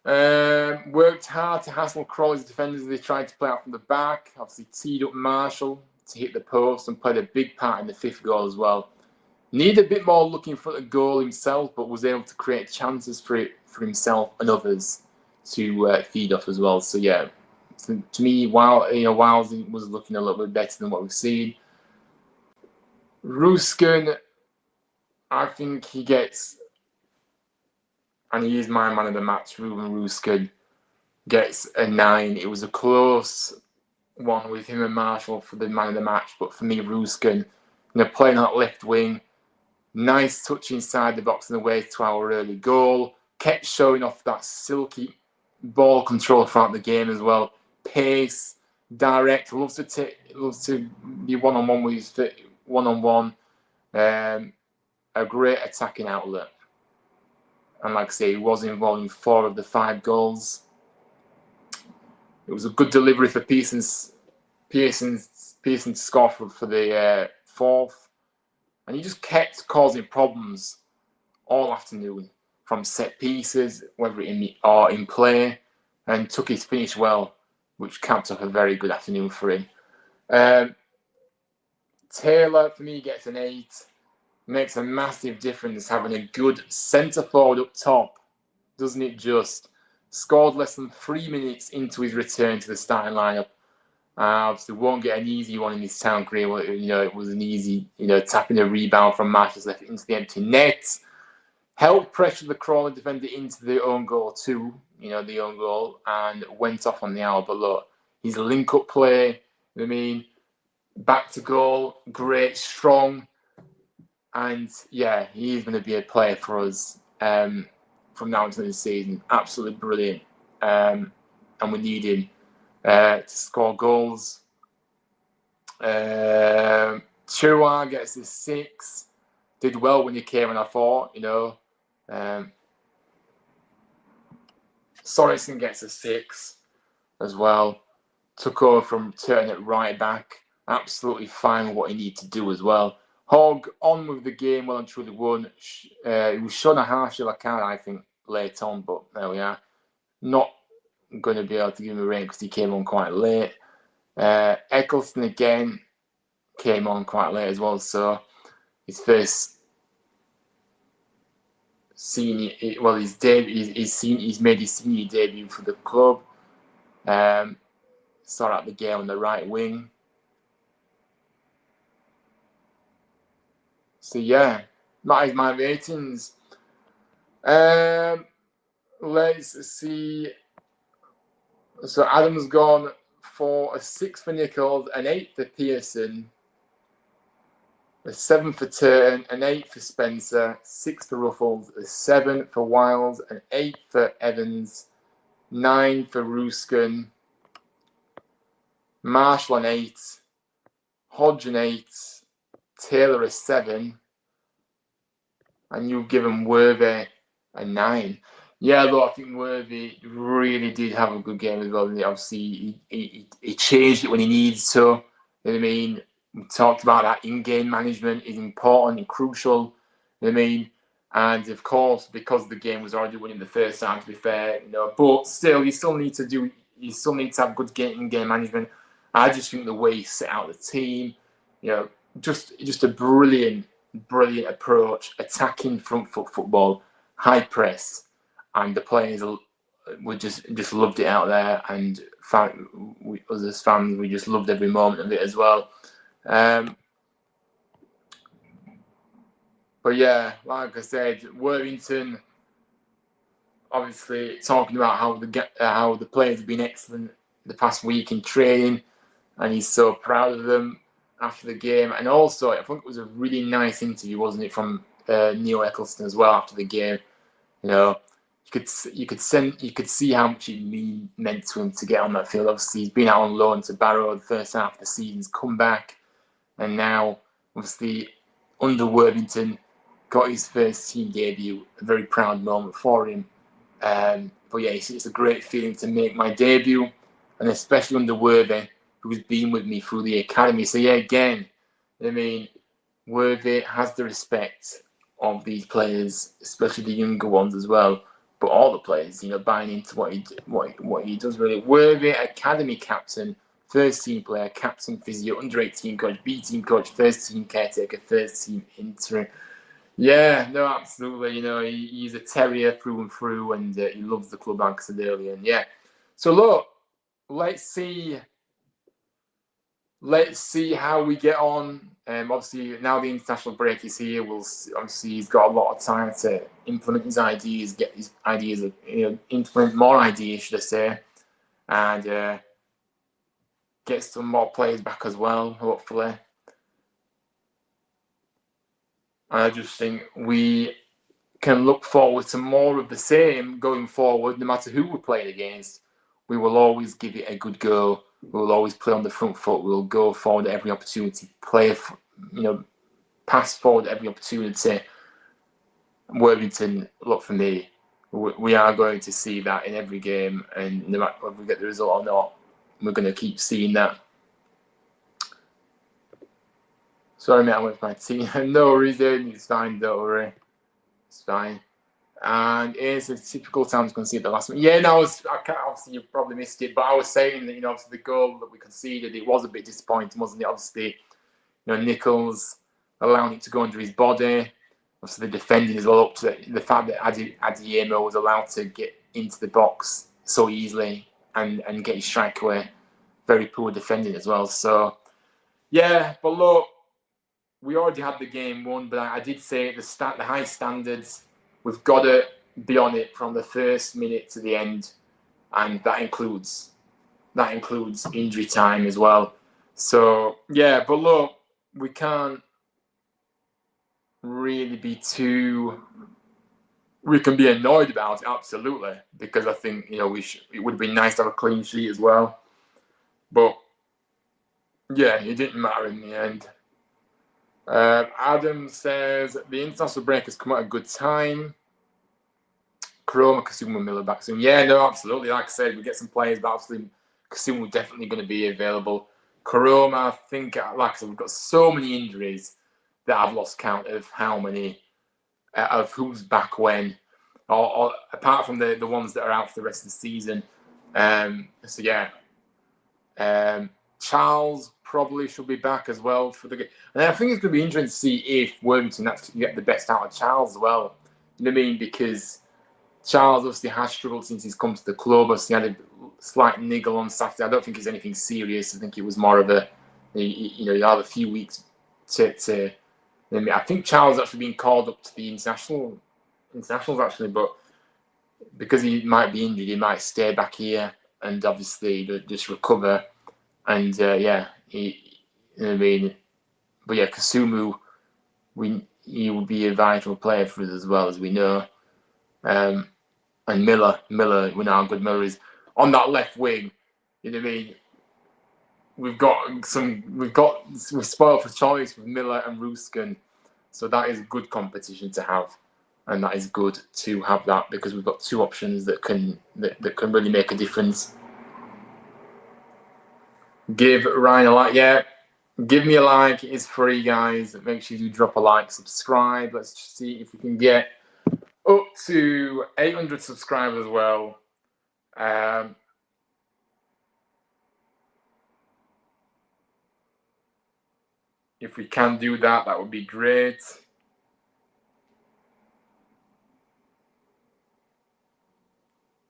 Worked hard to hassle Crawley's defenders as they tried to play out from the back. Obviously teed up Marshall to hit the post and played a big part in the 5th goal as well. Needed a bit more looking for the goal himself, but was able to create chances for himself and others to feed off as well. So yeah, to me, Wiles was looking a little bit better than what we've seen. Ruskin, I think he gets, and he is my man of the match. Ruben Ruskin gets a 9. It was a close one with him and Marshall for the man of the match, but for me, Ruskin, playing that left wing, nice touch inside the box and away to our early goal. Kept showing off that silky ball control throughout the game as well. Pace, direct, loves to be one-on-one with his one-on-one. A great attacking outlet. And like I say, he was involved in 4 of the 5 goals. It was a good delivery for Pearson to score for the 4th. And he just kept causing problems all afternoon from set pieces, whether in play, and took his finish well, which capped off a very good afternoon for him. Taylor, for me, gets an 8. Makes a massive difference having a good centre forward up top, doesn't it just? Scored less than 3 minutes into his return to the starting lineup. Obviously, won't get an easy one in his town career. It was an easy, tapping a rebound from Marshall's left into the empty net. Helped pressure the Crawley defender into the own goal too, the own goal, and went off on the hour. But look, his link-up play, back to goal, great, strong. And yeah, he's going to be a player for us from now until the season. Absolutely brilliant. And we need him to score goals. Chirwa gets a 6. Did well when he came, and I thought, Sorensen gets a 6 as well. Took over from Turner at right back. Absolutely fine with what he needed to do as well. Hogg on with the game, well and truly won. It was shown a harsh yellow card, I think, late on, but there we are. Not going to be able to give him a ring because he came on quite late. Eccleston again came on quite late as well, so his first senior, he's made his senior debut for the club. Started out the game on the right wing. So yeah, that is my ratings. Let's see. So Adam's gone for a 6 for Nichols, an 8 for Pearson, a 7 for Turton, an 8 for Spencer, 6 for Ruffles, a 7 for Wiles, an 8 for Evans, 9 for Ruskin, Marshall an 8, Hodge an 8, Taylor a 7, and you've given Worthy a 9. Yeah, though I think Worthy really did have a good game as well. Obviously, he changed it when he needed to. You know what I mean? We talked about that in-game management is important and crucial. You know what I mean? And of course, because the game was already winning the first time, to be fair, but still, you still need to have good in-game management. I just think the way he set out the team, just a brilliant approach, attacking front foot football, high press, and the players we just loved it out there, and us as fans, we just loved every moment of it as well. But yeah, like I said, Worthington, obviously talking about how the players have been excellent the past week in training, and he's so proud of them after the game. And also, I think it was a really nice interview, wasn't it, from Neil Eccleston as well after the game. You could see how much it meant to him to get on that field. Obviously, he's been out on loan to Barrow the first half of the season's come back, and now obviously under Worthington got his first team debut. A very proud moment for him. But yeah, it's a great feeling to make my debut, and especially under Worthy, who's been with me through the academy. So yeah, again, I mean, Worthy has the respect of these players, especially the younger ones as well. But all the players, buying into what he does really. Worthy, academy captain, first team player, captain, physio, under 18 coach, B team coach, first team caretaker, first team interim. Yeah, no, absolutely. He's a terrier through and through, and he loves the club, like I said earlier. And yeah, so look, let's see how we get on. Obviously, now the international break is here. Obviously he's got a lot of time to implement his ideas, get his ideas, implement more ideas, should I say, and get some more players back as well, hopefully. And I just think we can look forward to more of the same going forward. No matter who we're playing against, we will always give it a good go. We will always play on the front foot. We'll go forward at every opportunity, pass forward at every opportunity. Worthington, look, for me, we are going to see that in every game, and no matter whether we get the result or not, we're going to keep seeing that. Sorry, mate, I went for my team. No reason. It's fine, don't worry. It's fine. And it's a typical time to concede the last minute. Yeah, no, obviously you probably missed it, but I was saying that, obviously the goal that we conceded, it was a bit disappointing, wasn't it? Obviously, Nichols allowing it to go under his body. Obviously, the defending as well, up to the fact that Adeyemo was allowed to get into the box so easily and get his strike away. Very poor defending as well. So, yeah, but look, we already had the game won, but I did say the high standards, we've got to be on it from the first minute to the end, and that includes injury time as well. So yeah, but look, we can't really be too. We can be annoyed about it, absolutely, because I think it would be nice to have a clean sheet as well. But yeah, it didn't matter in the end. Adam says the international break has come at a good time. Chroma, Kasumu, Miller back soon. Yeah, no, absolutely. Like I said, we get some players, but obviously Kasumu definitely going to be available. Chroma, I think, like I said, we've got so many injuries that I've lost count of how many, of who's back when, or apart from the ones that are out for the rest of the season. So yeah, Charles probably should be back as well for the game. And I think it's going to be interesting to see if Worthington actually get the best out of Charles as well. You know what I mean? Because Charles obviously has struggled since he's come to the club. Obviously had a slight niggle on Saturday. I don't think it's anything serious. I think it was more of you have a few weeks to I think Charles actually been called up to the internationals actually, but because he might be injured, he might stay back here and obviously just recover. And but yeah, Kasumu, he would be a vital player for us as well, as we know. And Miller, we know how good Miller is on that left wing. You know what I mean? We're spoiled for choice with Miller and Ruskin, so that is a good competition to have, and that is good to have that because we've got two options that can really make a difference. Give Ryan a like, yeah, Give me a like. It is free, guys. Make sure you drop a like, subscribe. Let's just see if we can get up to 800 subscribers as well. If we can do that, that would be great.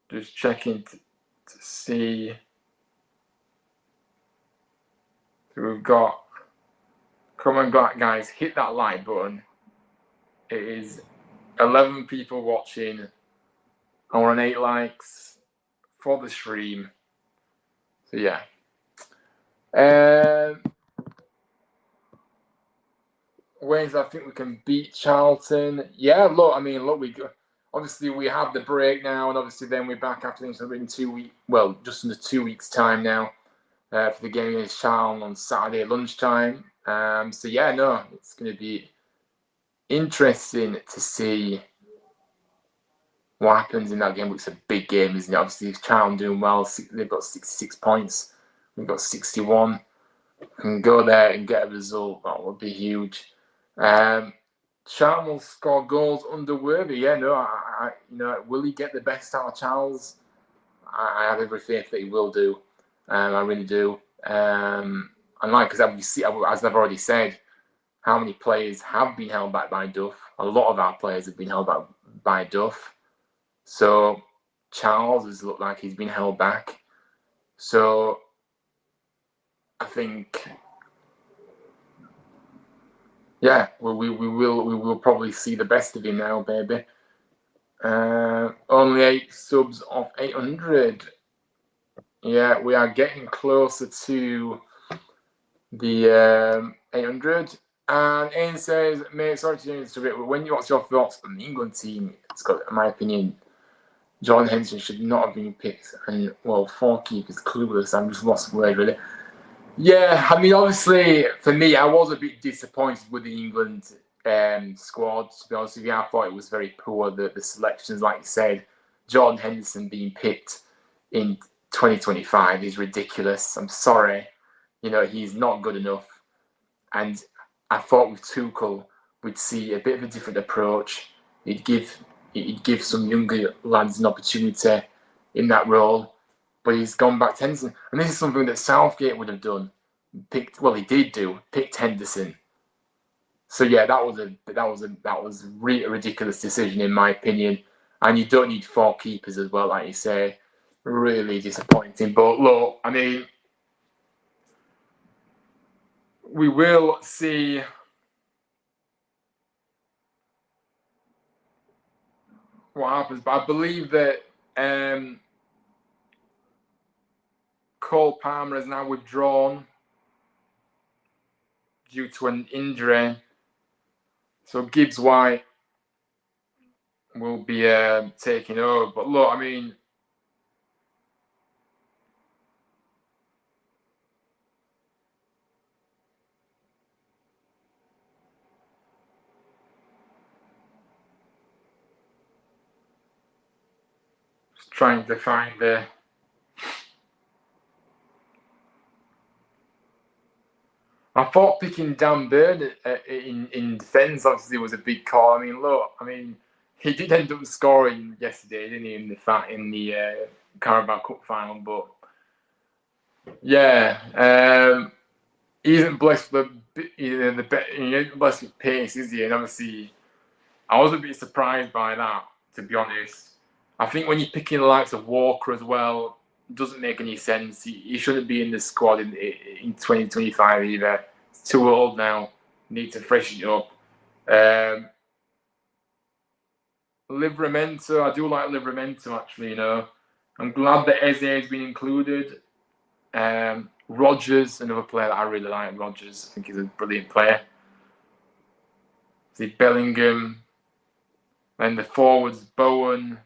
Just checking to see. So we've got, come on, guys, hit that like button. It is 11 people watching. I want 8 likes for the stream. So yeah. Ways I think we can beat Charlton. Yeah, look, I mean, look, obviously we have the break now, and obviously then we're back after in 2 weeks. Well, just under 2 weeks' time now for the game against Charlton on Saturday at lunchtime. So yeah, no, it's going to be interesting to see what happens in that game. It's a big game, isn't it? Obviously, if Charlton doing well, they've got 66 points. We've got 61. Can go there and get a result. That would be huge. Charlton will score goals under Worthy. Yeah, no, will he get the best out of Charles? I have every faith that he will do. I really do. And like, because as I've already said, how many players have been held back by Duff? A lot of our players have been held back by Duff. So Charles has looked like he's been held back. So I think, yeah, we will probably see the best of him now, baby. Only 8 subs off 800. Yeah, we are getting closer to the 800. And Ian says, mate, sorry to change the bit, but what's your thoughts on the England team? It's got, in my opinion, Jordan Henderson should not have been picked. And, well, 4 keepers clueless. I'm just lost words, really. Yeah, I mean, obviously, for me, I was a bit disappointed with the England squad. To be honest with you, I thought it was very poor. The selections, like you said, Jordan Henderson being picked in 2025 is ridiculous. I'm sorry. He's not good enough. And I thought with Tuchel, we'd see a bit of a different approach. He'd give some younger lads an opportunity in that role. But he's gone back to Henderson. And this is something that Southgate would have done. He did picked Henderson. So yeah, that was a ridiculous decision in my opinion. And you don't need 4 keepers as well, like you say. Really disappointing. But look, I mean, we will see what happens. But I believe that Cole Palmer has now withdrawn due to an injury. So Gibbs White will be taking over. But look, I mean, just trying to find the. I thought picking Dan Burn in defence obviously was a big call. I mean, look, he did end up scoring yesterday, didn't he? In the Carabao Cup final, but yeah, he isn't blessed with he isn't blessed with pace, is he? And obviously, I was a bit surprised by that, to be honest. I think when you're picking the likes of Walker as well, it doesn't make any sense. He shouldn't be in the squad in 2025 either. It's too old now. Need to freshen it up. Livramento, I do like Livramento actually. I'm glad that Eze has been included. Rodgers, another player that I really like. Rodgers, I think he's a brilliant player. See Bellingham, then the forwards Bowen,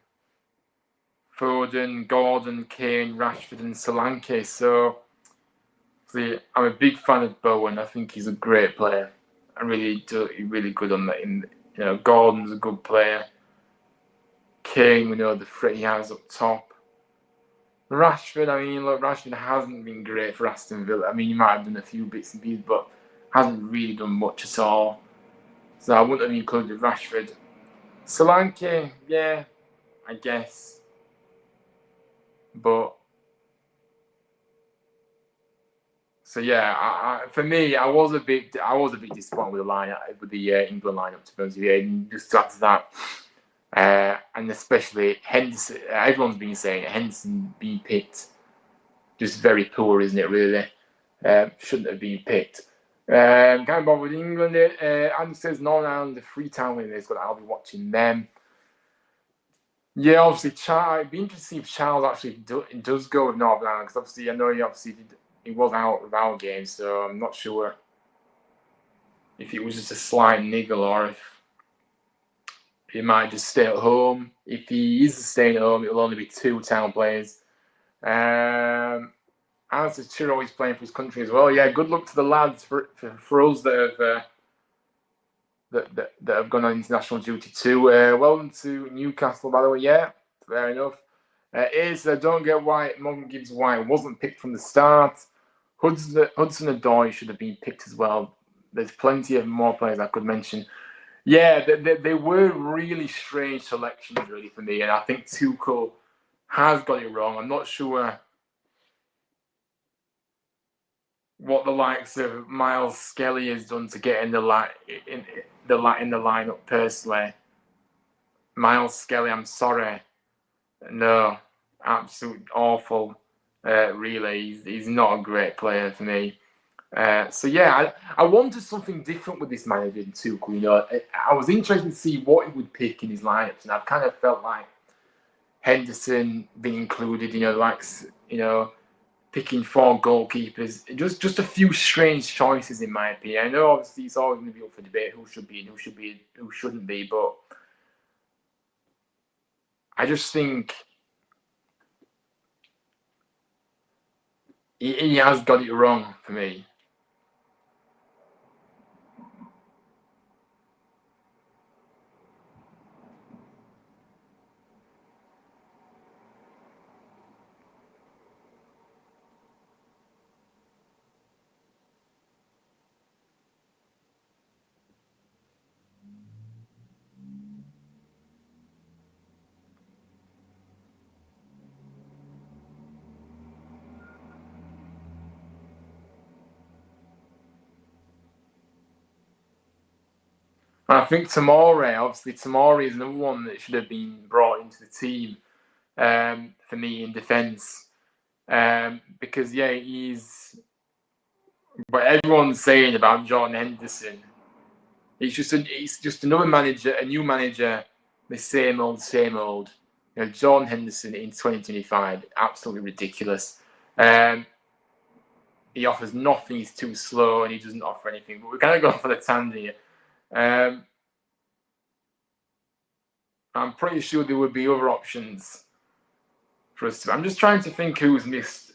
Foden, Gordon, Kane, Rashford, and Solanke. So, see, I'm a big fan of Bowen. I think he's a great player. I really do. He's really good on that. Gordon's a good player. Kane, we know the threat he has up top. Rashford, I mean, look, Rashford hasn't been great for Aston Villa. I mean, he might have done a few bits and pieces, but hasn't really done much at all. So I wouldn't have included Rashford. Solanke, yeah, I guess. But so yeah, for me, I was a bit disappointed with the lineup, with the England lineup, to be honest with you. And just after that, and especially Henderson. Everyone's been saying Henderson being picked, just very poor, isn't it? Really, shouldn't have been picked. Can't bother with England. Andy says Northern Ireland, the Freetown winners, but I'll be watching them. Yeah, obviously, it'd be interesting if Charles actually does go with Northern Ireland, because obviously I know he was out of our game, so I'm not sure if it was just a slight niggle or if he might just stay at home. If he is staying at home, it'll only be 2 town players. As Chiro is playing for his country as well. Yeah, good luck to the lads for us that have gone on international duty too. Welcome to Newcastle, by the way. Yeah, fair enough. Don't get why Morgan Gibbs White wasn't picked from the start. Hudson-Odoi should have been picked as well. There's plenty of more players I could mention. Yeah, they were really strange selections, really, for me. And I think Tuchel has got it wrong. I'm not sure what the likes of Miles Skelly has done to get in the lineup. Personally, Miles Skelly, I'm sorry, no, absolute awful. Really, he's not a great player for me. So yeah, I wanted something different with this manager in Tuchel. You know, I was interested to see what he would pick in his lineups, and I've kind of felt like Henderson being included. You know, picking 4 goalkeepers. Just a few strange choices, in my opinion. I know obviously it's always going to be up for debate who should be and who shouldn't be, but I just think he has got it wrong for me. And I think Tamori is another one that should have been brought into the team for me in defence. Because yeah, but everyone's saying about Jordan Henderson. It's just another manager, a new manager, the same old, same old. You know, Jordan Henderson in 2025, absolutely ridiculous. He offers nothing. He's too slow, and he doesn't offer anything. But we're kind of going for the tangent here. I'm pretty sure there would be other options for us. I'm just trying to think who's missed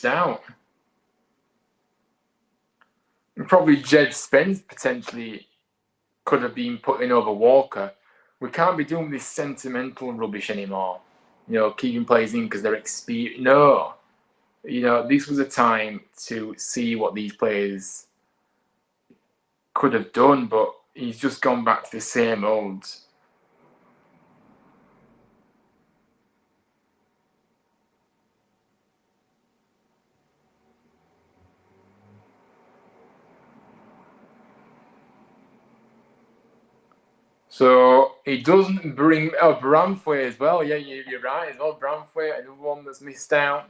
out. And probably Jed Spence potentially could have been put in over Walker. We can't be doing this sentimental rubbish anymore. You know, keeping players in because they're experienced. No. You know, this was a time to see what these players could have done, but he's just gone back to the same old. So he doesn't bring Bramthwaite as well. Yeah, you're right as well. Bramthwaite, another one that's missed out.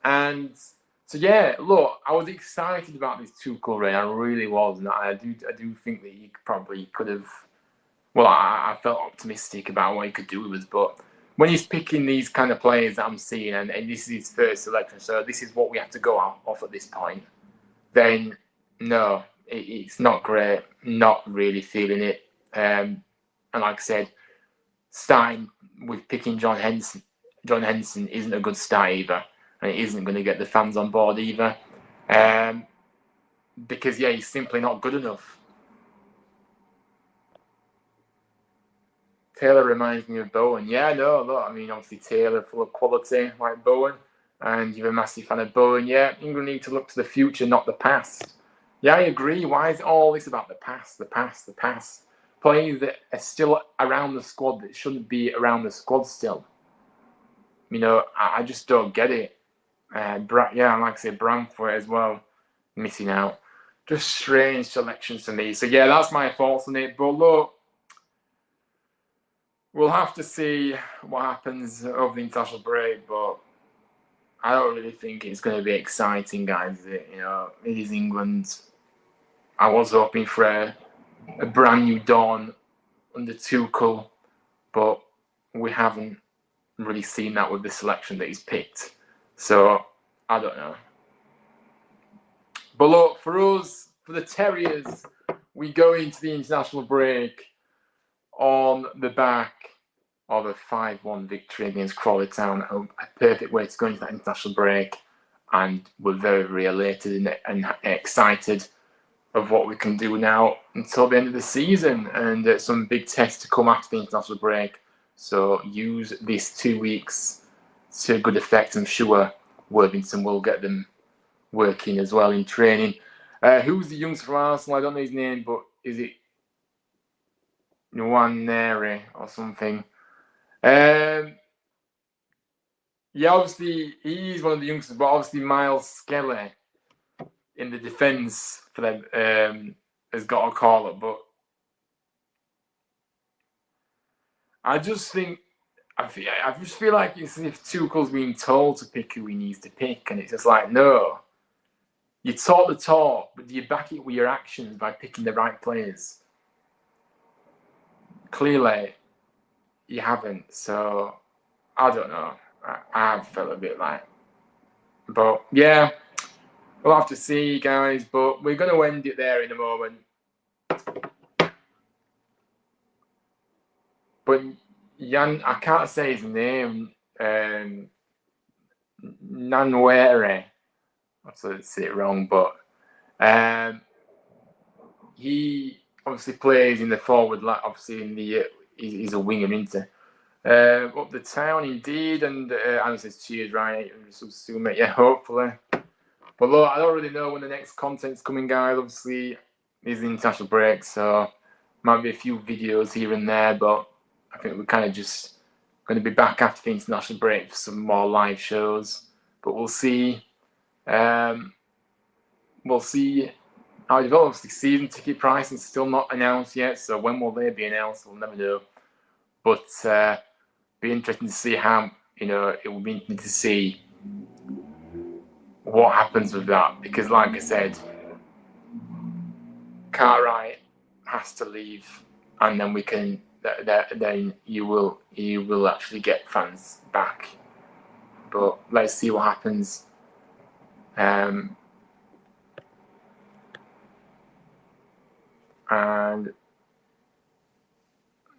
And so yeah, look, I was excited about this Tuchel reign. I really was, and I do think that he probably could have. Well, I felt optimistic about what he could do with us, but when he's picking these kind of players that I'm seeing, and this is his first selection, so this is what we have to go off at this point. Then no, it's not great. Not really feeling it. And like I said, starting with picking John Henderson isn't a good start either, and it isn't going to get the fans on board either. Because yeah, he's simply not good enough. Taylor reminds me of Bowen. Yeah, no, look, I mean, obviously Taylor full of quality like Bowen, and you're a massive fan of Bowen. Yeah, England need to look to the future, not the past. Yeah, I agree. Why is all this about the past, the past, the past? Players that are still around the squad that shouldn't be around the squad still. You know, I just don't get it. Yeah, like I said, Bramford as well, missing out. Just strange selections to me. So yeah, that's my thoughts on it. But look, we'll have to see what happens over the international break. But I don't really think it's going to be exciting, guys. Is it? You know, it is England. I was hoping for a brand new dawn under Tuchel, but we haven't really seen that with the selection that he's picked. So I don't know. But look, for us, for the Terriers, we go into the international break on the back of a 5-1 victory against Crawley Town. A perfect way to go into that international break. And we're very, very elated and excited of what we can do now until the end of the season. And some big tests to come after the international break. So use these 2 weeks to good effect. I'm sure Worthington will get them working as well in training. Who's the youngster from Arsenal? I don't know his name, but is it Nwaneri or something? Yeah, obviously he's one of the youngsters, but obviously Miles Skelly in the defence for them has got a call up. But I just think I just feel like it's as if Tuchel's being told to pick who he needs to pick, and it's just like, no. You talk the talk, but do you back it with your actions by picking the right players? Clearly, you haven't. So, I don't know. I have felt a bit like. But, yeah, we'll have to see, guys. But we're going to end it there in a moment. But, Jan, I can't say his name. Nanwere. I say it wrong, but he obviously plays in the forward line. Obviously, in the he's a winger, isn't he? Up the town, indeed, and Anna says cheers, Ryan. Yeah, hopefully. But look, I don't really know when the next content's coming, guys. Obviously, there's the international break, so might be a few videos here and there, but I think we're kind of just going to be back after the international break for some more live shows. But we'll see. We'll see how it develops. The season ticket pricing is still not announced yet, so when will they be announced? We'll never know. But be interesting to see how, you know, it will be interesting to see what happens with that, because like I said, Cartwright has to leave, and then we can then you will actually get fans back. But let's see what happens. And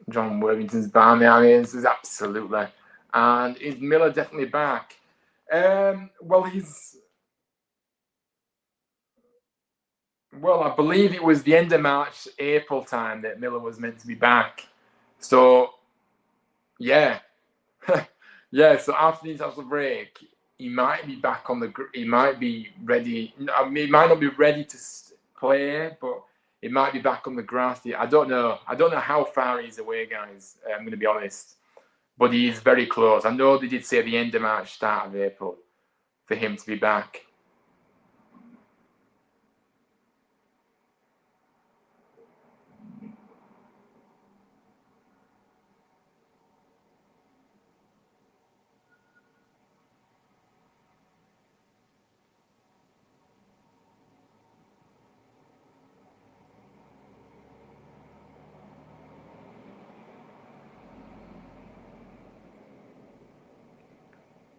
John Worthington's back. I mean, this is absolutely. And is Miller definitely back? Well, I believe it was the end of March, April time that Miller was meant to be back. So, yeah. Yeah, so after the international break, he might be back on the... He might be ready. I mean, he might not be ready to play, but he might be back on the grass. I don't know. I don't know how far he's away, guys. I'm going to be honest. But he is very close. I know they did say the end of March, start of April for him to be back.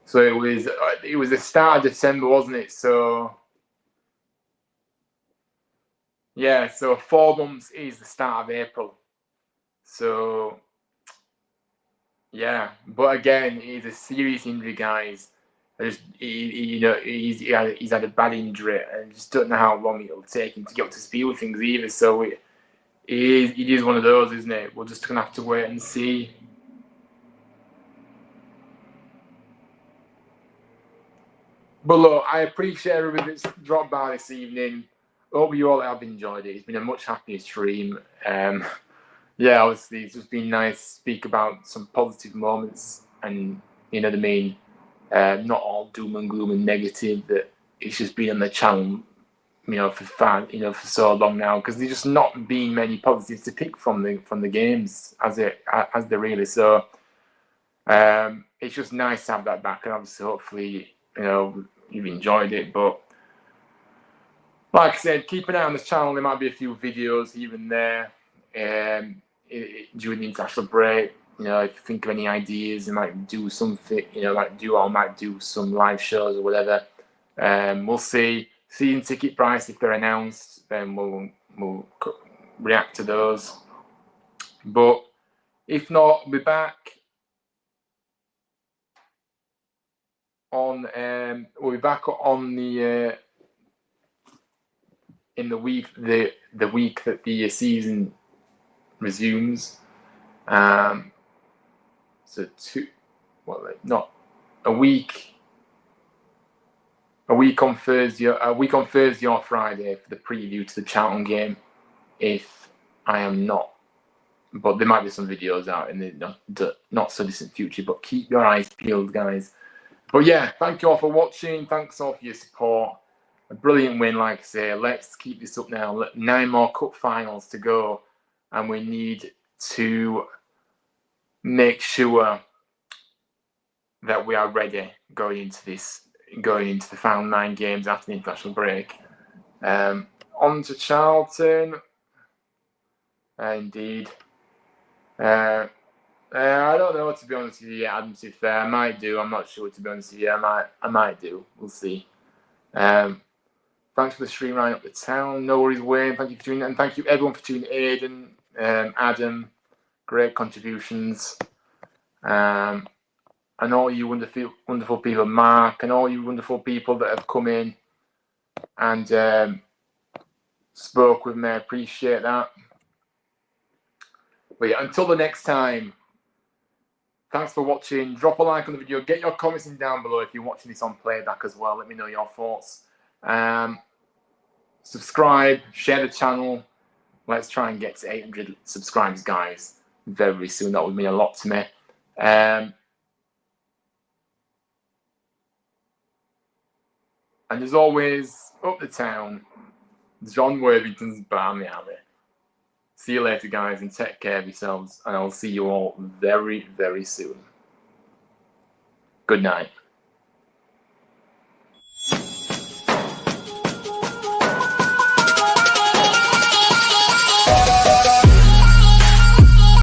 So it was the start of December, wasn't it? So yeah, so 4 months is the start of April. So yeah, but again, he's a serious injury, guys. He's had a bad injury, and just don't know how long it'll take him to get up to speed with things either. So It is one of those, isn't it? We're just going to have to wait and see. But look, I appreciate everybody that's dropped by this evening. Hope you all have enjoyed it. It's been a much happier stream. Yeah, obviously, it's just been nice to speak about some positive moments, and you know what I mean. Not all doom and gloom and negative. That it's just been on the channel, you know, for so long now, because there's just not been many positives to pick from the games as there really. So it's just nice to have that back, and obviously, hopefully, you know, you've enjoyed it. But like I said, keep an eye on this channel. There might be a few videos here and there during the international break. You know, if you think of any ideas, you might do something. You know, might do some live shows or whatever. We'll see. Seeing ticket price, if they're announced, then we'll react to those. But if not, we'll be back on. We'll be back on the in the week that the season resumes. So not a week. A week on Thursday or Friday for the preview to the Charlton game, if I am not. But there might be some videos out in the not so distant future. But keep your eyes peeled, guys. But yeah, thank you all for watching. Thanks all for your support. A brilliant win, like I say. Let's keep this up now. 9 more cup finals to go, and we need to make sure that we are ready going into the final 9 games after the international break. On to Charlton. Indeed. I don't know, to be honest with you, Adam, to be fair. I might do. I'm not sure, to be honest with you. I might do. We'll see. Thanks for the stream right up the town. No worries, Wayne. Thank you for tuning in. And thank you, everyone, for tuning in. Adam, great contributions. And all you wonderful people, Mark, and all you wonderful people that have come in and spoke with me. I appreciate that. But yeah, until the next time, thanks for watching. Drop a like on the video. Get your comments in down below if you're watching this on playback as well. Let me know your thoughts. Subscribe, share the channel. Let's try and get to 800 subscribers, guys, very soon. That would mean a lot to me. And as always, up the town, John Worthington's Barmy Alley. See you later, guys, and take care of yourselves. And I'll see you all very, very soon. Good night.